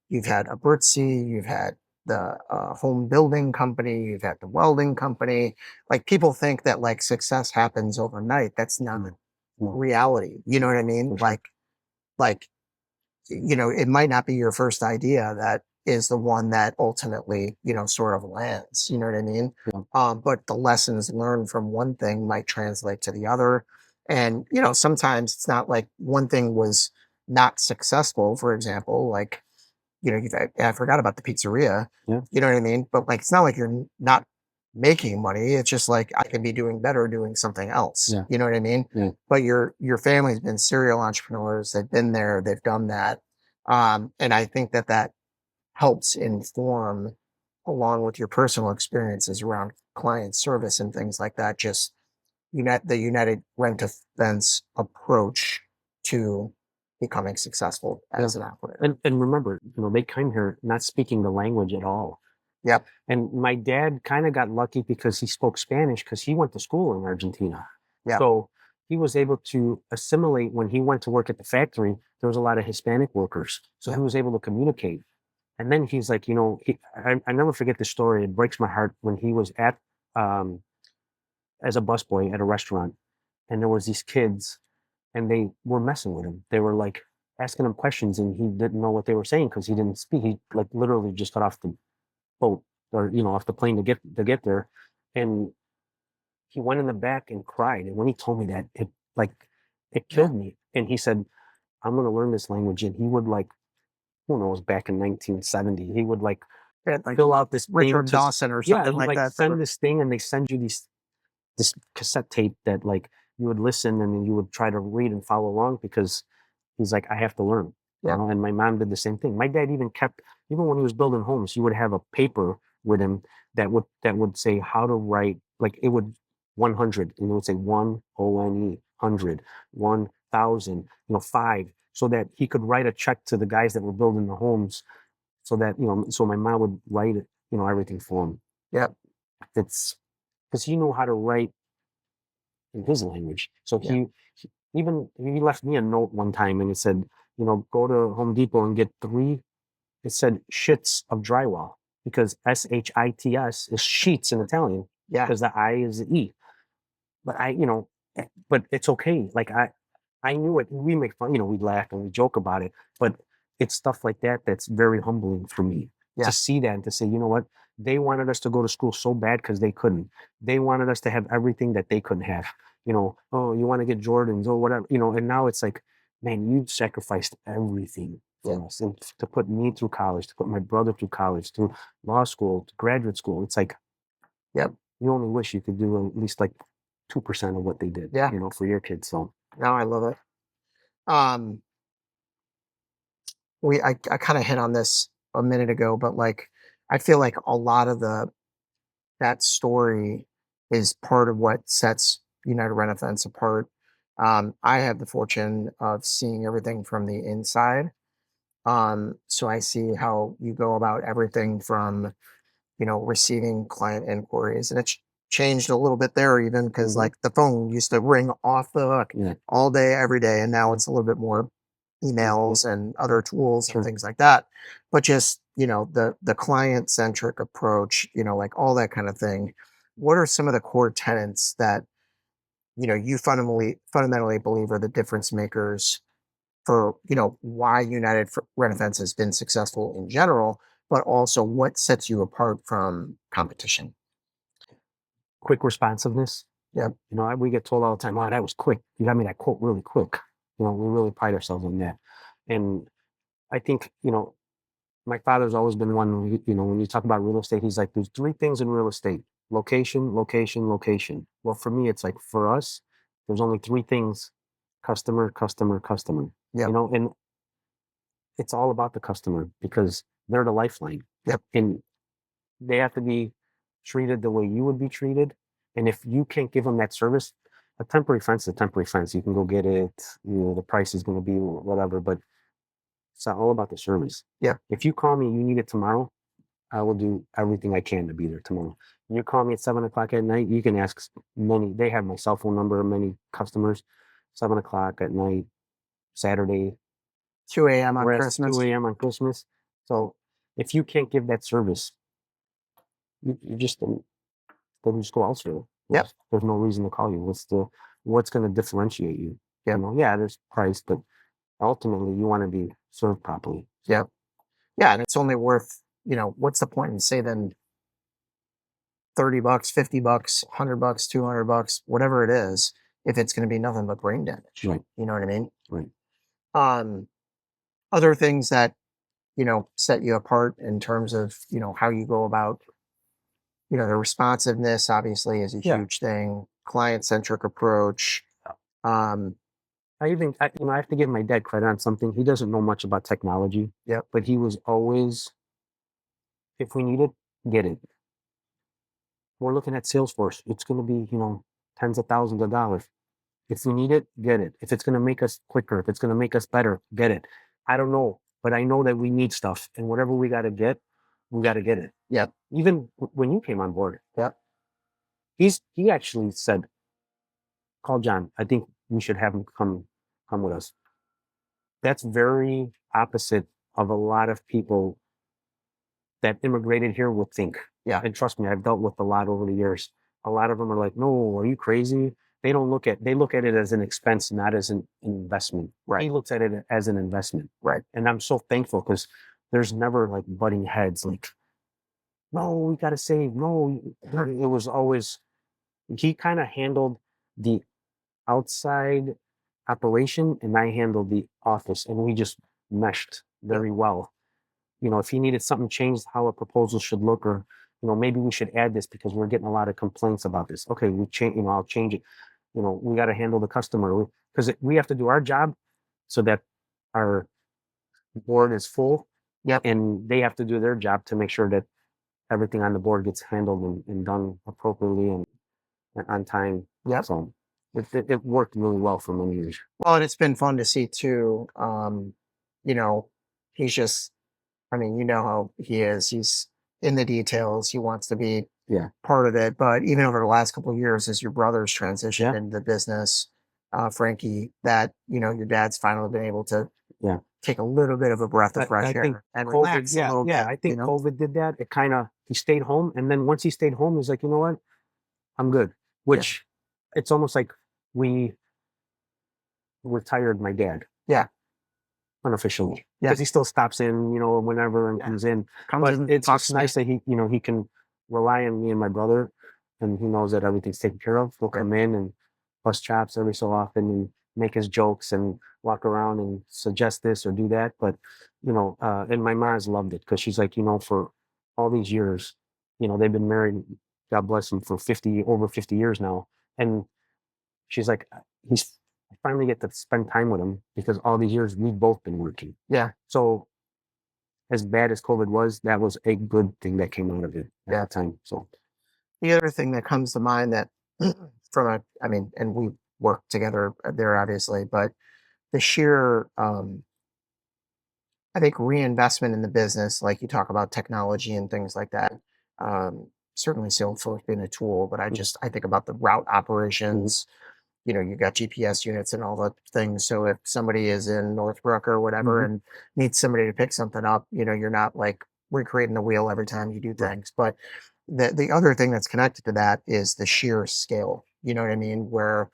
you've had Abruzzi, you've had the home building company, you've had the welding company. Like people think that like success happens overnight. That's not reality. You know what I mean? Sure. Like, it might not be your first idea that is the one that ultimately, sort of lands. You know what I mean? Yeah. But the lessons learned from one thing might translate to the other. And, sometimes it's not like one thing was not successful. For example, like, I forgot about the pizzeria. Yeah. You know what I mean? But like, it's not like you're not making money. It's just like I can be doing better doing something else. Yeah. You know what I mean? Yeah. But your family's been serial entrepreneurs. They've been there. They've done that. And I think that helps inform, along with your personal experiences around client service and things like that, just the United Rent-A-Fence approach to becoming successful as an operator. And remember, they came here not speaking the language at all. Yep. And my dad kind of got lucky because he spoke Spanish because he went to school in Argentina. Yeah. So he was able to assimilate when he went to work at the factory. There was a lot of Hispanic workers. So he was able to communicate. And then he's like, I never forget the story. It breaks my heart when he was at, as a busboy at a restaurant. And there was these kids and they were messing with him. They were like asking him questions and he didn't know what they were saying because he didn't speak. He like literally just got off the boat or off the plane to get there, and he went in the back and cried. And when he told me that, it killed me. And he said, "I'm going to learn this language." And he would like, who knows, back in 1970, he would like fill out this Richard Dawson or something like that. Send this thing, and they send you this cassette tape that like you would listen and then you would try to read and follow along because he's like, I have to learn. Yeah. And my mom did the same thing. My dad even when he was building homes, he would have a paper with him that would say how to write, like it would 100, and it would say 1 ONE 100, 1,000, 5. so that he could write a check to the guys that were building the homes, so that so my mom would write it, everything for him. Yep. It's because he knew how to write in his language. So Yeah. he left me a note one time, and it said, go to Home Depot and get 3. It said shits of drywall, because SHITS is sheets in Italian, Yeah. because the I is the E. But but it's okay. Like I knew it. We make fun, we laugh and we joke about it, but it's stuff like that that's very humbling for me Yeah. to see that and to say, you know what? They wanted us to go to school so bad because they couldn't. They wanted us to have everything that they couldn't have. Oh, you want to get Jordans or whatever, and now it's like, man, you sacrificed everything for us, and to put me through college, to put my brother through college, through law school, to graduate school. It's like, Yep. You only wish you could do at least like 2% of what they did, Yeah. for your kids. So No, I love it. I kind of hit on this a minute ago, but like, I feel like a lot of that story is part of what sets United Rent-A-Fence apart. I have the fortune of seeing everything from the inside. So I see how you go about everything from, receiving client inquiries, and it's changed a little bit there, even because like the phone used to ring off the hook all day, every day, and now it's a little bit more emails and other tools and things like that. But just, the client centric approach, like all that kind of thing. What are some of the core tenets that you fundamentally believe are the difference makers for why Rent-A-Fence has been successful in general, but also what sets you apart from competition? quick responsiveness. Yep. We get told all the time, "Wow, that was quick. You got me that quote really quick." We really pride ourselves on that. And I think, my father's always been one, when you talk about real estate, he's like, there's 3 things in real estate: location, location, location. Well, for me, it's like, for us, there's only 3 things: customer, customer, customer. Yep. And it's all about the customer, because they're the lifeline. Yep. And they have to be treated the way you would be treated. And if you can't give them that service, a temporary fence is a temporary fence. You can go get it. The price is going to be whatever, but it's all about the service. Yeah. If you call me and you need it tomorrow, I will do everything I can to be there tomorrow. And you call me at 7 o'clock at night, you can ask many. They have my cell phone number. Many customers, 7 o'clock at night, Saturday, 2 a.m. on rest, Christmas. 2 a.m. on Christmas. So if you can't give that service, you just then you just go elsewhere. Yep. There's no reason to call you. What's going to differentiate you? Yep. Yeah, there's price, but ultimately you want to be served properly. Yep. Yeah, and it's only worth, what's the point in saving $30, $50, $100, $200, whatever it is, if it's going to be nothing but brain damage. Right. You know what I mean? Right. Other things that, set you apart in terms of, how you go about, the responsiveness obviously is a huge thing, client centric approach. Um, I have to give my dad credit on something. He doesn't know much about technology. Yep. But he was always, if we need it, get it. We're looking at Salesforce. It's going to be, tens of thousands of dollars. If we need it, get it. If it's going to make us quicker, if it's going to make us better, get it. I don't know, but I know that we need stuff, and whatever we got to get, we got to get it. Yep. Even when you came on board. Yep. He actually said, "Call John. I think we should have him come with us." That's very opposite of a lot of people that immigrated here would think. Yeah. And trust me, I've dealt with a lot over the years. A lot of them are like, "No, are you crazy?" They look at it as an expense, not as an investment. Right. He looks at it as an investment. Right. And I'm so thankful, because there's never like butting heads like, "No, we got to save." No, it was always, he kind of handled the outside operation, and I handled the office, and we just meshed very well. If he needed something changed, how a proposal should look, or maybe we should add this because we're getting a lot of complaints about this. Okay, we change. I'll change it. We got to handle the customer, because we have to do our job so that our board is full. Yep. And they have to do their job to make sure that everything on the board gets handled and done appropriately and on time. Yep. So it worked really well for many years. Well, and it's been fun to see too. You know, he's just, I mean, you know how he is. He's in the details. He wants to be Yeah. part of it. But even over the last couple of years, as your brother's transitioned Yeah. into the business, Frankie, that, you know, your dad's finally been able to Yeah. take a little bit of a breath of fresh think air and COVID, relax a little bit. I think you know? COVID did that. It kind of, he stayed home. And then once he stayed home, he's like, you know what? I'm good. Which it's almost like we retired my dad. Yeah. Unofficially. Yeah. Because he still stops in, you know, whenever and comes in. But it's just nice that he, you know, he can rely on me and my brother, and he knows that everything's taken care of. He'll come in and bust chops every so often and make his jokes and walk around and suggest this or do that. But, you know, and my mom's loved it because she's like, you know, for all these years, you know, they've been married, God bless them, for over 50 years now. And she's like, he's I finally get to spend time with him because all these years we've both been working. Yeah. So as bad as COVID was, that was a good thing that came out of it at that time. So the other thing that comes to mind that I mean, and we work together there obviously, but the sheer, I think reinvestment in the business, like you talk about technology and things like that. Certainly Salesforce being a tool, but I think about the route operations. You know, you got GPS units and all the things. So if somebody is in Northbrook or whatever and needs somebody to pick something up, you know, you're not like recreating the wheel every time you do things. But the other thing that's connected to that is the sheer scale. You know what I mean? Where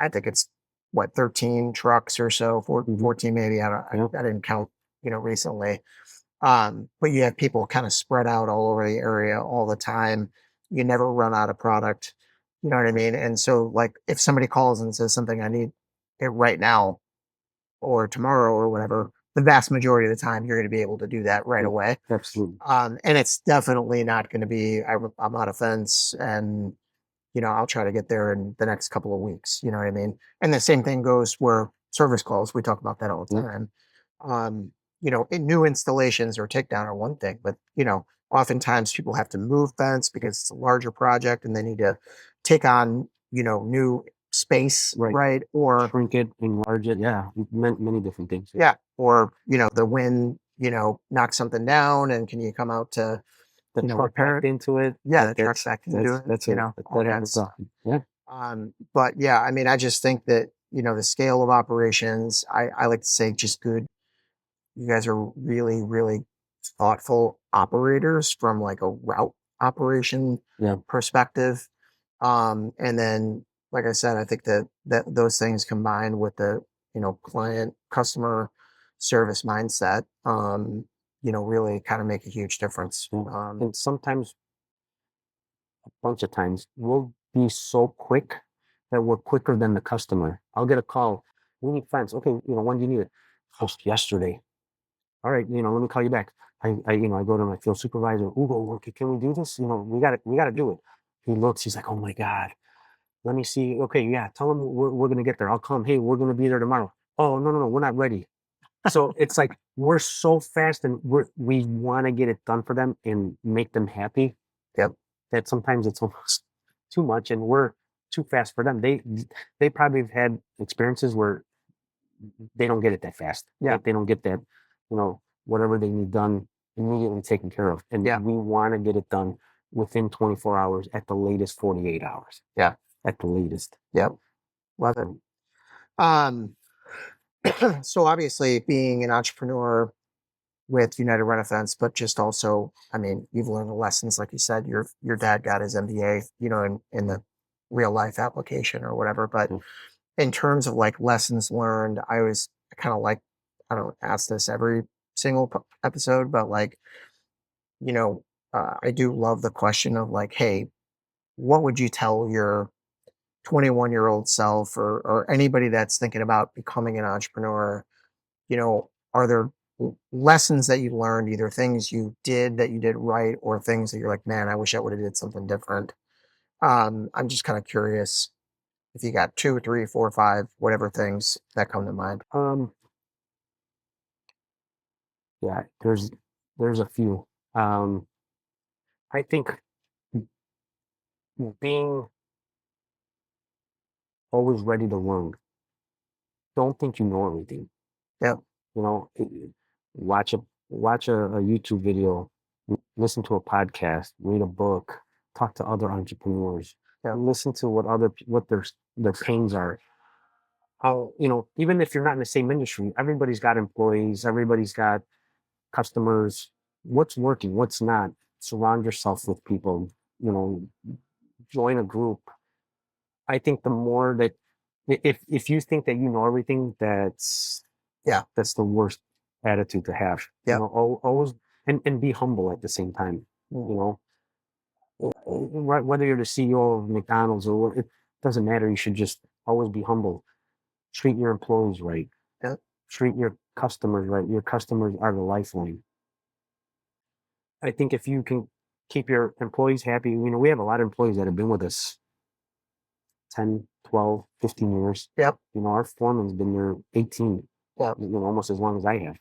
I think it's what 13 trucks or so, 14 maybe. I didn't count, you know, recently. But you have people kind of spread out all over the area all the time. You never run out of product. You know what I mean? And so, like, if somebody calls and says something, I need it right now or tomorrow or whatever, the vast majority of the time you're going to be able to do that right away. Absolutely. And it's definitely not going to be, I'm on a fence and, you know, I'll try to get there in the next couple of weeks. You know what I mean? And the same thing goes where service calls, we talk about that all the time. You know, in new installations or takedown are one thing, but you know, oftentimes people have to move fence because it's a larger project and they need to take on, you know, new space, right? Or shrink it, enlarge it. Yeah, many different things. yeah, or you know, the wind, you know, knocks something down, and can you come out to the truck repair it? into it? Yeah, the truck's back into it. That's you know, all that that happens stuff. often. Yeah. But yeah, I mean, I just think that you know the scale of operations. I like to say just good. You guys are really, really thoughtful operators from like a route operation perspective. And then, like I said, I think that those things combined with the, you know, client customer service mindset, you know, really kind of make a huge difference. And sometimes, a bunch of times, we'll be so quick that we're quicker than the customer. I'll get a call. We need fence. Okay, you know, when do you need it? Just yesterday. All right, you know, let me call you back. You know, I go to my field supervisor. Ugo, can we do this? You know, we got to do it. He looks. He's like, oh my god. Let me see. Okay, yeah. Tell him we're gonna get there. I'll come. Hey, we're gonna be there tomorrow. Oh no, we're not ready. So it's like we're so fast and we want to get it done for them and make them happy. Yep. That sometimes it's almost too much and we're too fast for them. They probably have had experiences where they don't get it that fast. Yeah. They don't get that, you know, whatever they need done immediately taken care of. And we want to get it done within 24 hours, at the latest 48 hours. Yeah. At the latest. Yep. Love it. So obviously being an entrepreneur with United Rent a Fence, but just also, I mean, you've learned the lessons, like you said, your dad got his MBA, you know, in the real life application or whatever. But in terms of like lessons learned, I always kind of like, I don't ask this every single episode, but like, you know, I do love the question of like, hey, what would you tell your 21-year-old self or anybody that's thinking about becoming an entrepreneur? You know, are there lessons that you learned, either things you did that you did right or things that you're like, man, I wish I would have did something different? I'm just kind of curious if you got 2, 3, 4, 5, whatever things that come to mind. Yeah, there's a few. I think being always ready to learn. Don't think you know everything. Yep. You know, watch a YouTube video, listen to a podcast, read a book, talk to other entrepreneurs, Yep. listen to what their pains are. How, even if you're not in the same industry, everybody's got employees, everybody's got customers. What's working, what's not. Surround yourself with people. Join a group. I think the more that if you think that you know everything, that's the worst attitude to have. Yeah. Always and be humble at the same time. Right, whether you're the CEO of McDonald's or it doesn't matter. You should just always be humble. Treat your employees right. Yeah. Treat your customers right. Your customers are the lifeline. I think if you can keep your employees happy, we have a lot of employees that have been with us 10, 12, 15 years. Yep. Our foreman's been there 18, Yep. Almost as long as I have.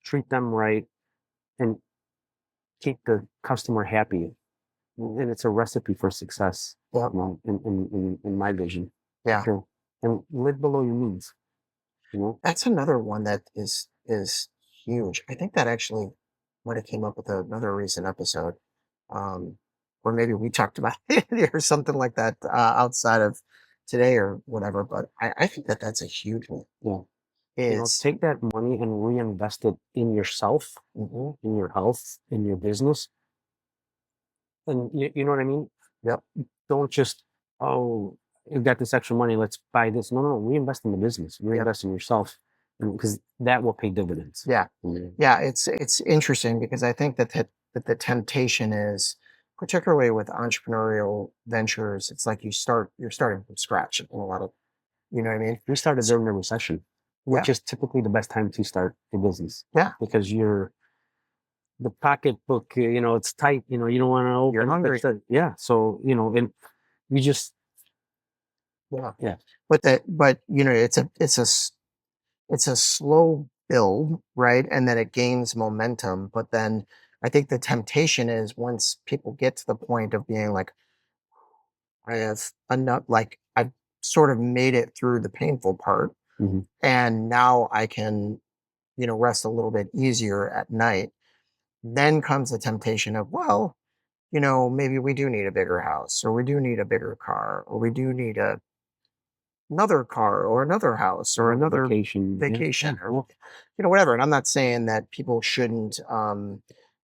Treat them right and keep the customer happy. And it's a recipe for success, Yep. in my vision. Yeah. Sure. And live below your means. That's another one that is huge. I think that actually might have came up with another recent episode, or maybe we talked about it or something like that outside of today or whatever. But I think that that's a huge one. Yeah. Take that money and reinvest it in yourself, in your health, in your business. And you know what I mean? Yep. Don't just, you got this extra money, let's buy this. No, reinvest in the business, reinvest in yourself, because that will pay dividends. Yeah. Yeah. It's interesting because I think that the temptation is, particularly with entrepreneurial ventures, it's like you're starting from scratch in a lot of, you know what I mean? We started during the recession, which is typically the best time to start a business. Yeah. Because the pocketbook, it's tight, you don't want to open. You're hungry. Yeah. So, and you just. Yeah. But it's a slow build, right? And then it gains momentum. But then I think the temptation is once people get to the point of being like, I have enough, like I've sort of made it through the painful part. And now I can, rest a little bit easier at night. Then comes the temptation of, well, maybe we do need a bigger house, or we do need a bigger car, or we do need another car or another house or another vacation or whatever. And I'm not saying that people shouldn't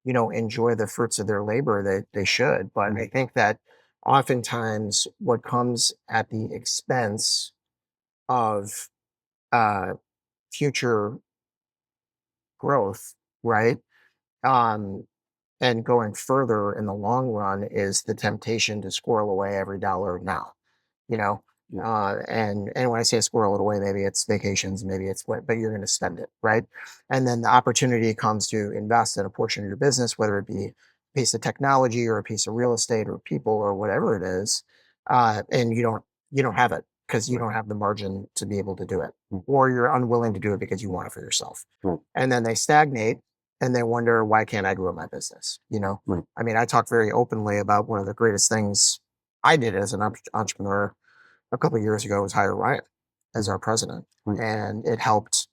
enjoy the fruits of their labor. They should, but I think that oftentimes what comes at the expense of future growth, right, and going further in the long run is the temptation to squirrel away every dollar now, and when I say squirrel it away, maybe it's vacations, maybe it's what, but you're going to spend it, right? And then the opportunity comes to invest in a portion of your business, whether it be a piece of technology or a piece of real estate or people or whatever it is, and you don't have it because you don't have the margin to be able to do it, or you're unwilling to do it because you want it for yourself, and then they stagnate. And they wonder, why can't I grow my business? I mean, I talk very openly about one of the greatest things I did as an entrepreneur a couple of years ago was hire Ryan as our president. And it helped.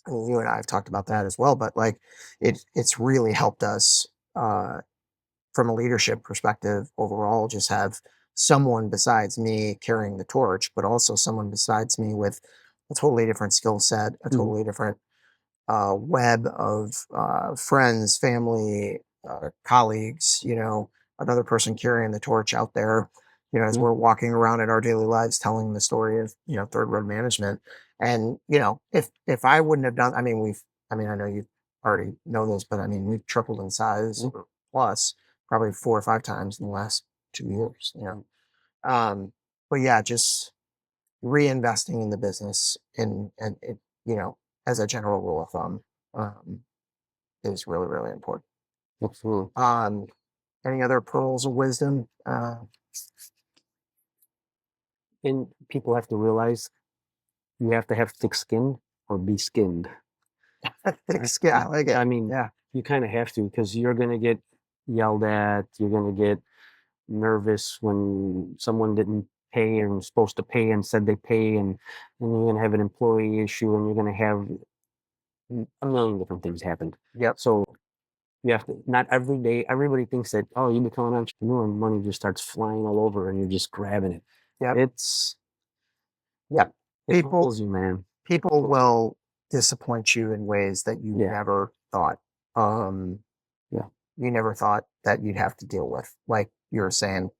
I mean, you and I have talked about that as well, but like it's really helped us from a leadership perspective overall, just have someone besides me carrying the torch, but also someone besides me with a totally different skill set, a totally different web of friends, family, colleagues, another person carrying the torch out there, as we're walking around in our daily lives telling the story of, Third Road Management. And, if I wouldn't have done, I know you already know this, but I mean, we've tripled in size plus probably 4 or 5 times in the last 2 years, but yeah, just reinvesting in the business and it, as a general rule of thumb, is really, really important. Absolutely. Any other pearls of wisdom? And people have to realize you have to have thick skin or be skinned. Thick skin, I like it. I mean, you kind of have to, because you're going to get yelled at. You're going to get nervous when someone didn't pay and supposed to pay and said they pay, and you're going to have an employee issue, and you're going to have a million different things happen. Yep. So you have to, not every day, everybody thinks that, oh, you become an entrepreneur and money just starts flying all over and you're just grabbing it. Yep. It's, Yep. it humbles you, man. People will disappoint you in ways that you never thought. You never thought that you'd have to deal with. Like you were saying,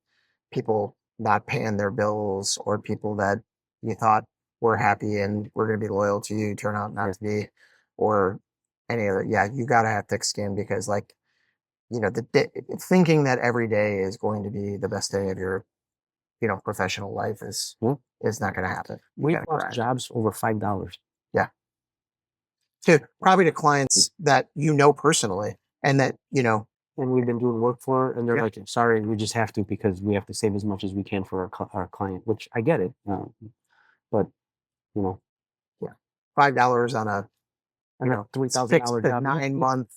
people not paying their bills, or people that you thought were happy and were going to be loyal to you turn out not to be, or any other. Yeah, you got to have thick skin, because like, thinking that every day is going to be the best day of your, professional life is not going to happen. We've lost jobs over $5. Yeah. Probably to clients that personally, and that, and we've been doing work for, and they're like, sorry, we just have to, because we have to save as much as we can for our client, which I get it. But, $5 on a, $3,000 job, 9-month,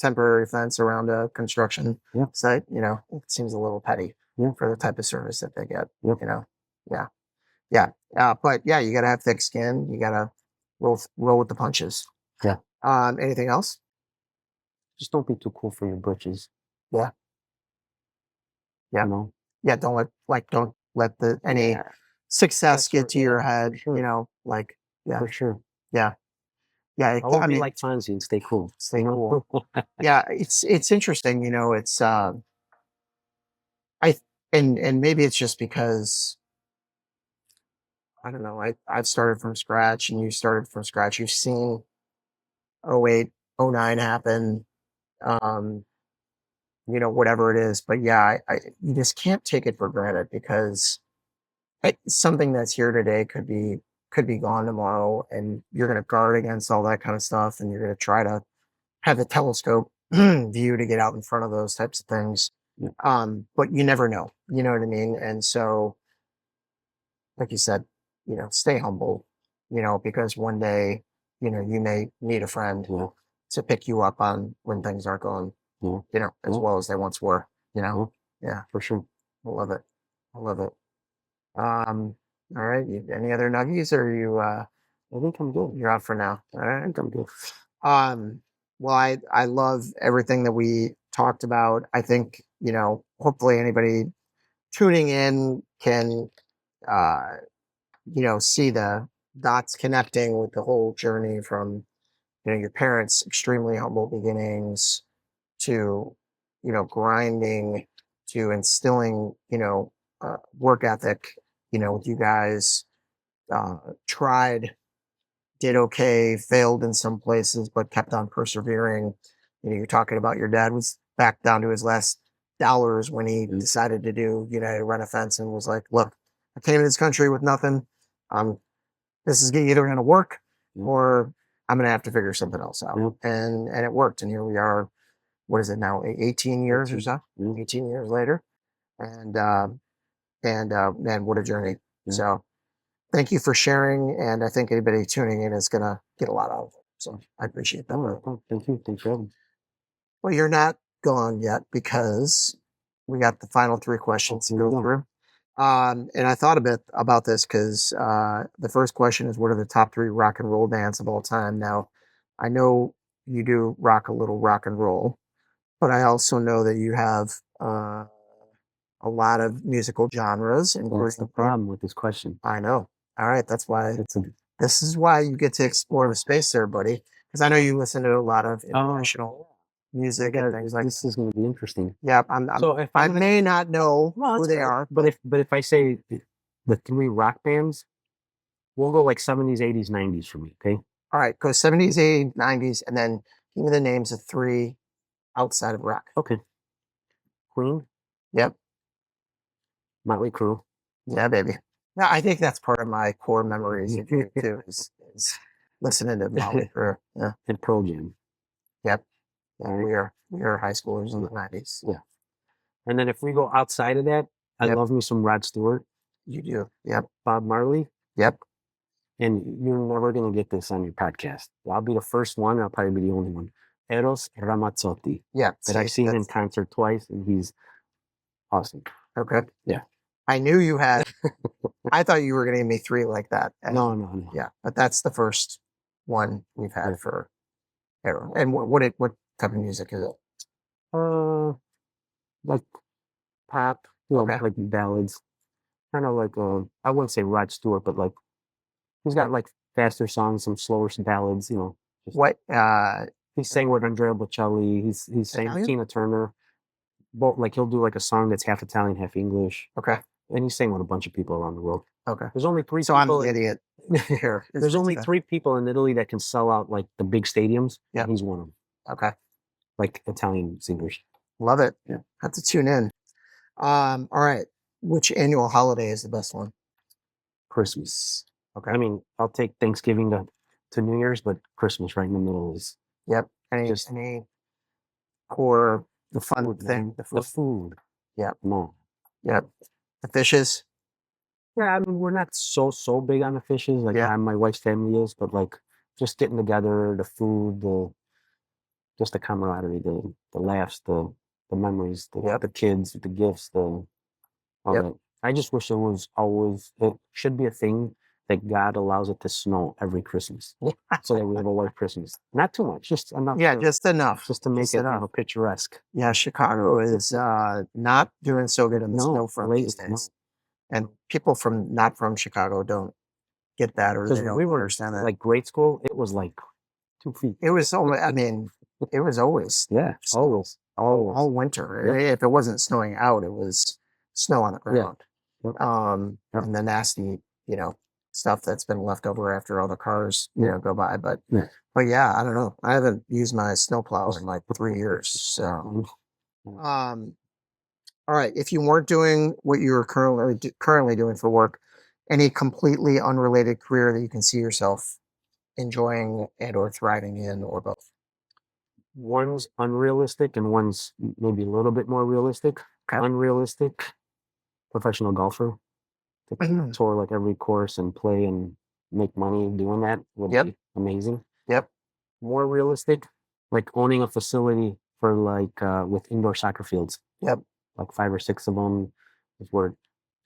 temporary fence around a construction site, it seems a little petty for the type of service that they get, but you got to have thick skin. You got to roll with the punches. Yeah. Anything else? Just don't be too cool for your britches. Yeah. Yeah. Yeah. Don't let any success get to your head, sure. For sure. Yeah. Yeah. I mean, like Fonzie and stay cool. Stay cool. Yeah. It's interesting, it's, and maybe it's just because, I don't know, I've started from scratch and you started from scratch. You've seen 08, 09 happen, whatever it is. But yeah, you just can't take it for granted, because something that's here today could be gone tomorrow, and you're going to guard against all that kind of stuff, and you're going to try to have the telescope view to get out in front of those types of things. Yeah. But you never know, you know what I mean? And so, like you said, stay humble, because one day, you may need a friend to pick you up on when things aren't going, as well as they once were, Yeah, for sure. I love it. All right. Any other nuggies, or you, I think I'm good. You're out for now. All right. I think I'm good. Well, I love everything that we talked about. I think, hopefully anybody tuning in can, see the dots connecting with the whole journey from, your parents' extremely humble beginnings to, grinding, to instilling, work ethic, with you guys, tried, did okay, failed in some places, but kept on persevering. You're talking about your dad was back down to his last dollars when he decided to do, run a fence, and was like, look, I came to this country with nothing. This is either going to work or I'm going to have to figure something else out. And it worked. And here we are. What is it now? 18 years or so? 18 years later. And man, what a journey. So thank you for sharing. And I think anybody tuning in is going to get a lot out of it. So I appreciate that. Thank you. Thanks for having me. Well, you're not gone yet, because we got the final 3 questions to go through. And I thought a bit about this, because the first question is, what are the top 3 rock and roll bands of all time? Now, I know you do rock a little rock and roll, but I also know that you have a lot of musical genres. What's the problem with this question? I know. All right. That's why this is why you get to explore the space there, buddy. Because I know you listen to a lot of international music and things like that. This is going to be interesting. Yeah. So if I may not know who they are, but if I say the 3 rock bands, we'll go like 70s, 80s, 90s for me. Okay. All right. Go 70s, 80s, 90s, and then give me the names of 3 outside of rock. Okay. Queen. Yep. Motley Crue. Yeah, baby. Yeah, I think that's part of my core memories of you too, is listening to Motley Crue. Yeah. And Pearl Jam. Yep. Yeah, we are high schoolers in the 90s. Yeah. And then if we go outside of that, I love me some Rod Stewart. You do. Yep. Bob Marley. Yep. And you're never going to get this on your podcast. I'll be the first one. I'll probably be the only one. Eros Ramazzotti. Yeah. That I've seen in concert twice, and he's awesome. Okay. Yeah. I knew you had. I thought you were going to give me 3 like that. No. Yeah, but that's the first one we've had Yeah. for Arrow. And what type of music is it? Like pop, you know, Okay. like ballads. Kind of like I wouldn't say Rod Stewart, but like he's got like faster songs, some slower ballads. You know, just, What? he sang with Andrea Bocelli. He's sang Italian? Tina Turner. Both like he'll do like a song that's half Italian, half English, Okay. and he sang with a bunch of people around the world. Okay. There's only 3 So I'm people. the idiot here. There's only 3 people in Italy that can sell out like the big stadiums. Yeah. And he's one of them. Okay. Like Italian singers. Love it. Yeah. Have to tune in. All right. Which annual holiday is the best one? Christmas. Okay. I mean, I'll take Thanksgiving to New Year's, but Christmas right in the middle is Yep. just Any core the fun food, thing? The food. Yeah. No. Yep. The fishes. Yeah, I mean, we're not so big on the fishes. Like my wife's family is, but like just getting together, the food, just the camaraderie, the laughs, the memories, the kids, the gifts, all that. I just wish it should be a thing that God allows it to snow every Christmas, so that we have a white Christmas. Not too much, just enough. Yeah, just enough. Just to make it picturesque. Yeah, Chicago is not doing so good on the snow front these days. And people not from Chicago don't get that, or they don't understand that. Like grade school, it was like 2 feet. It was only, I mean, it was always always all winter. If it wasn't snowing out, it was snow on the ground. And the nasty, stuff that's been left over after all the cars, go by. But yeah, I don't know. I haven't used my snowplow in like 3 years. So, all right. If you weren't doing what you're currently doing for work, any completely unrelated career that you can see yourself enjoying and or thriving in, or both? One's unrealistic and one's maybe a little bit more realistic. Okay. Unrealistic, professional golfer. To tour like every course and play and make money doing that would be amazing. Yep. More realistic, like owning a facility for like with indoor soccer fields. Yep. Like 5 or 6 of them, is where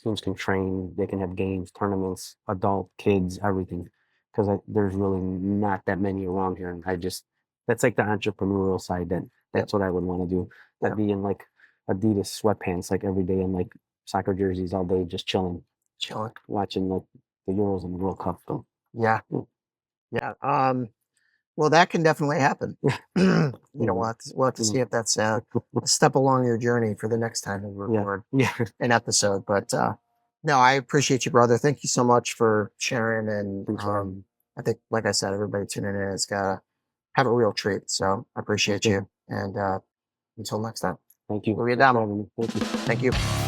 teams can train. They can have games, tournaments, adult, kids, everything. Because there's really not that many around here, and that's like the entrepreneurial side. That's what I would want to do. That'd be in like Adidas sweatpants like every day and like soccer jerseys all day, just chilling, watching like the Euros and the World Cup. Though. Yeah. Well, that can definitely happen. We'll have to see if that's a step along your journey for the next time we record an episode. But no, I appreciate you, brother. Thank you so much for sharing. And I think, like I said, everybody tuning in has got to have a real treat. So I appreciate you. And until next time. Thank you. Louie Adamo. Thank you. Thank you.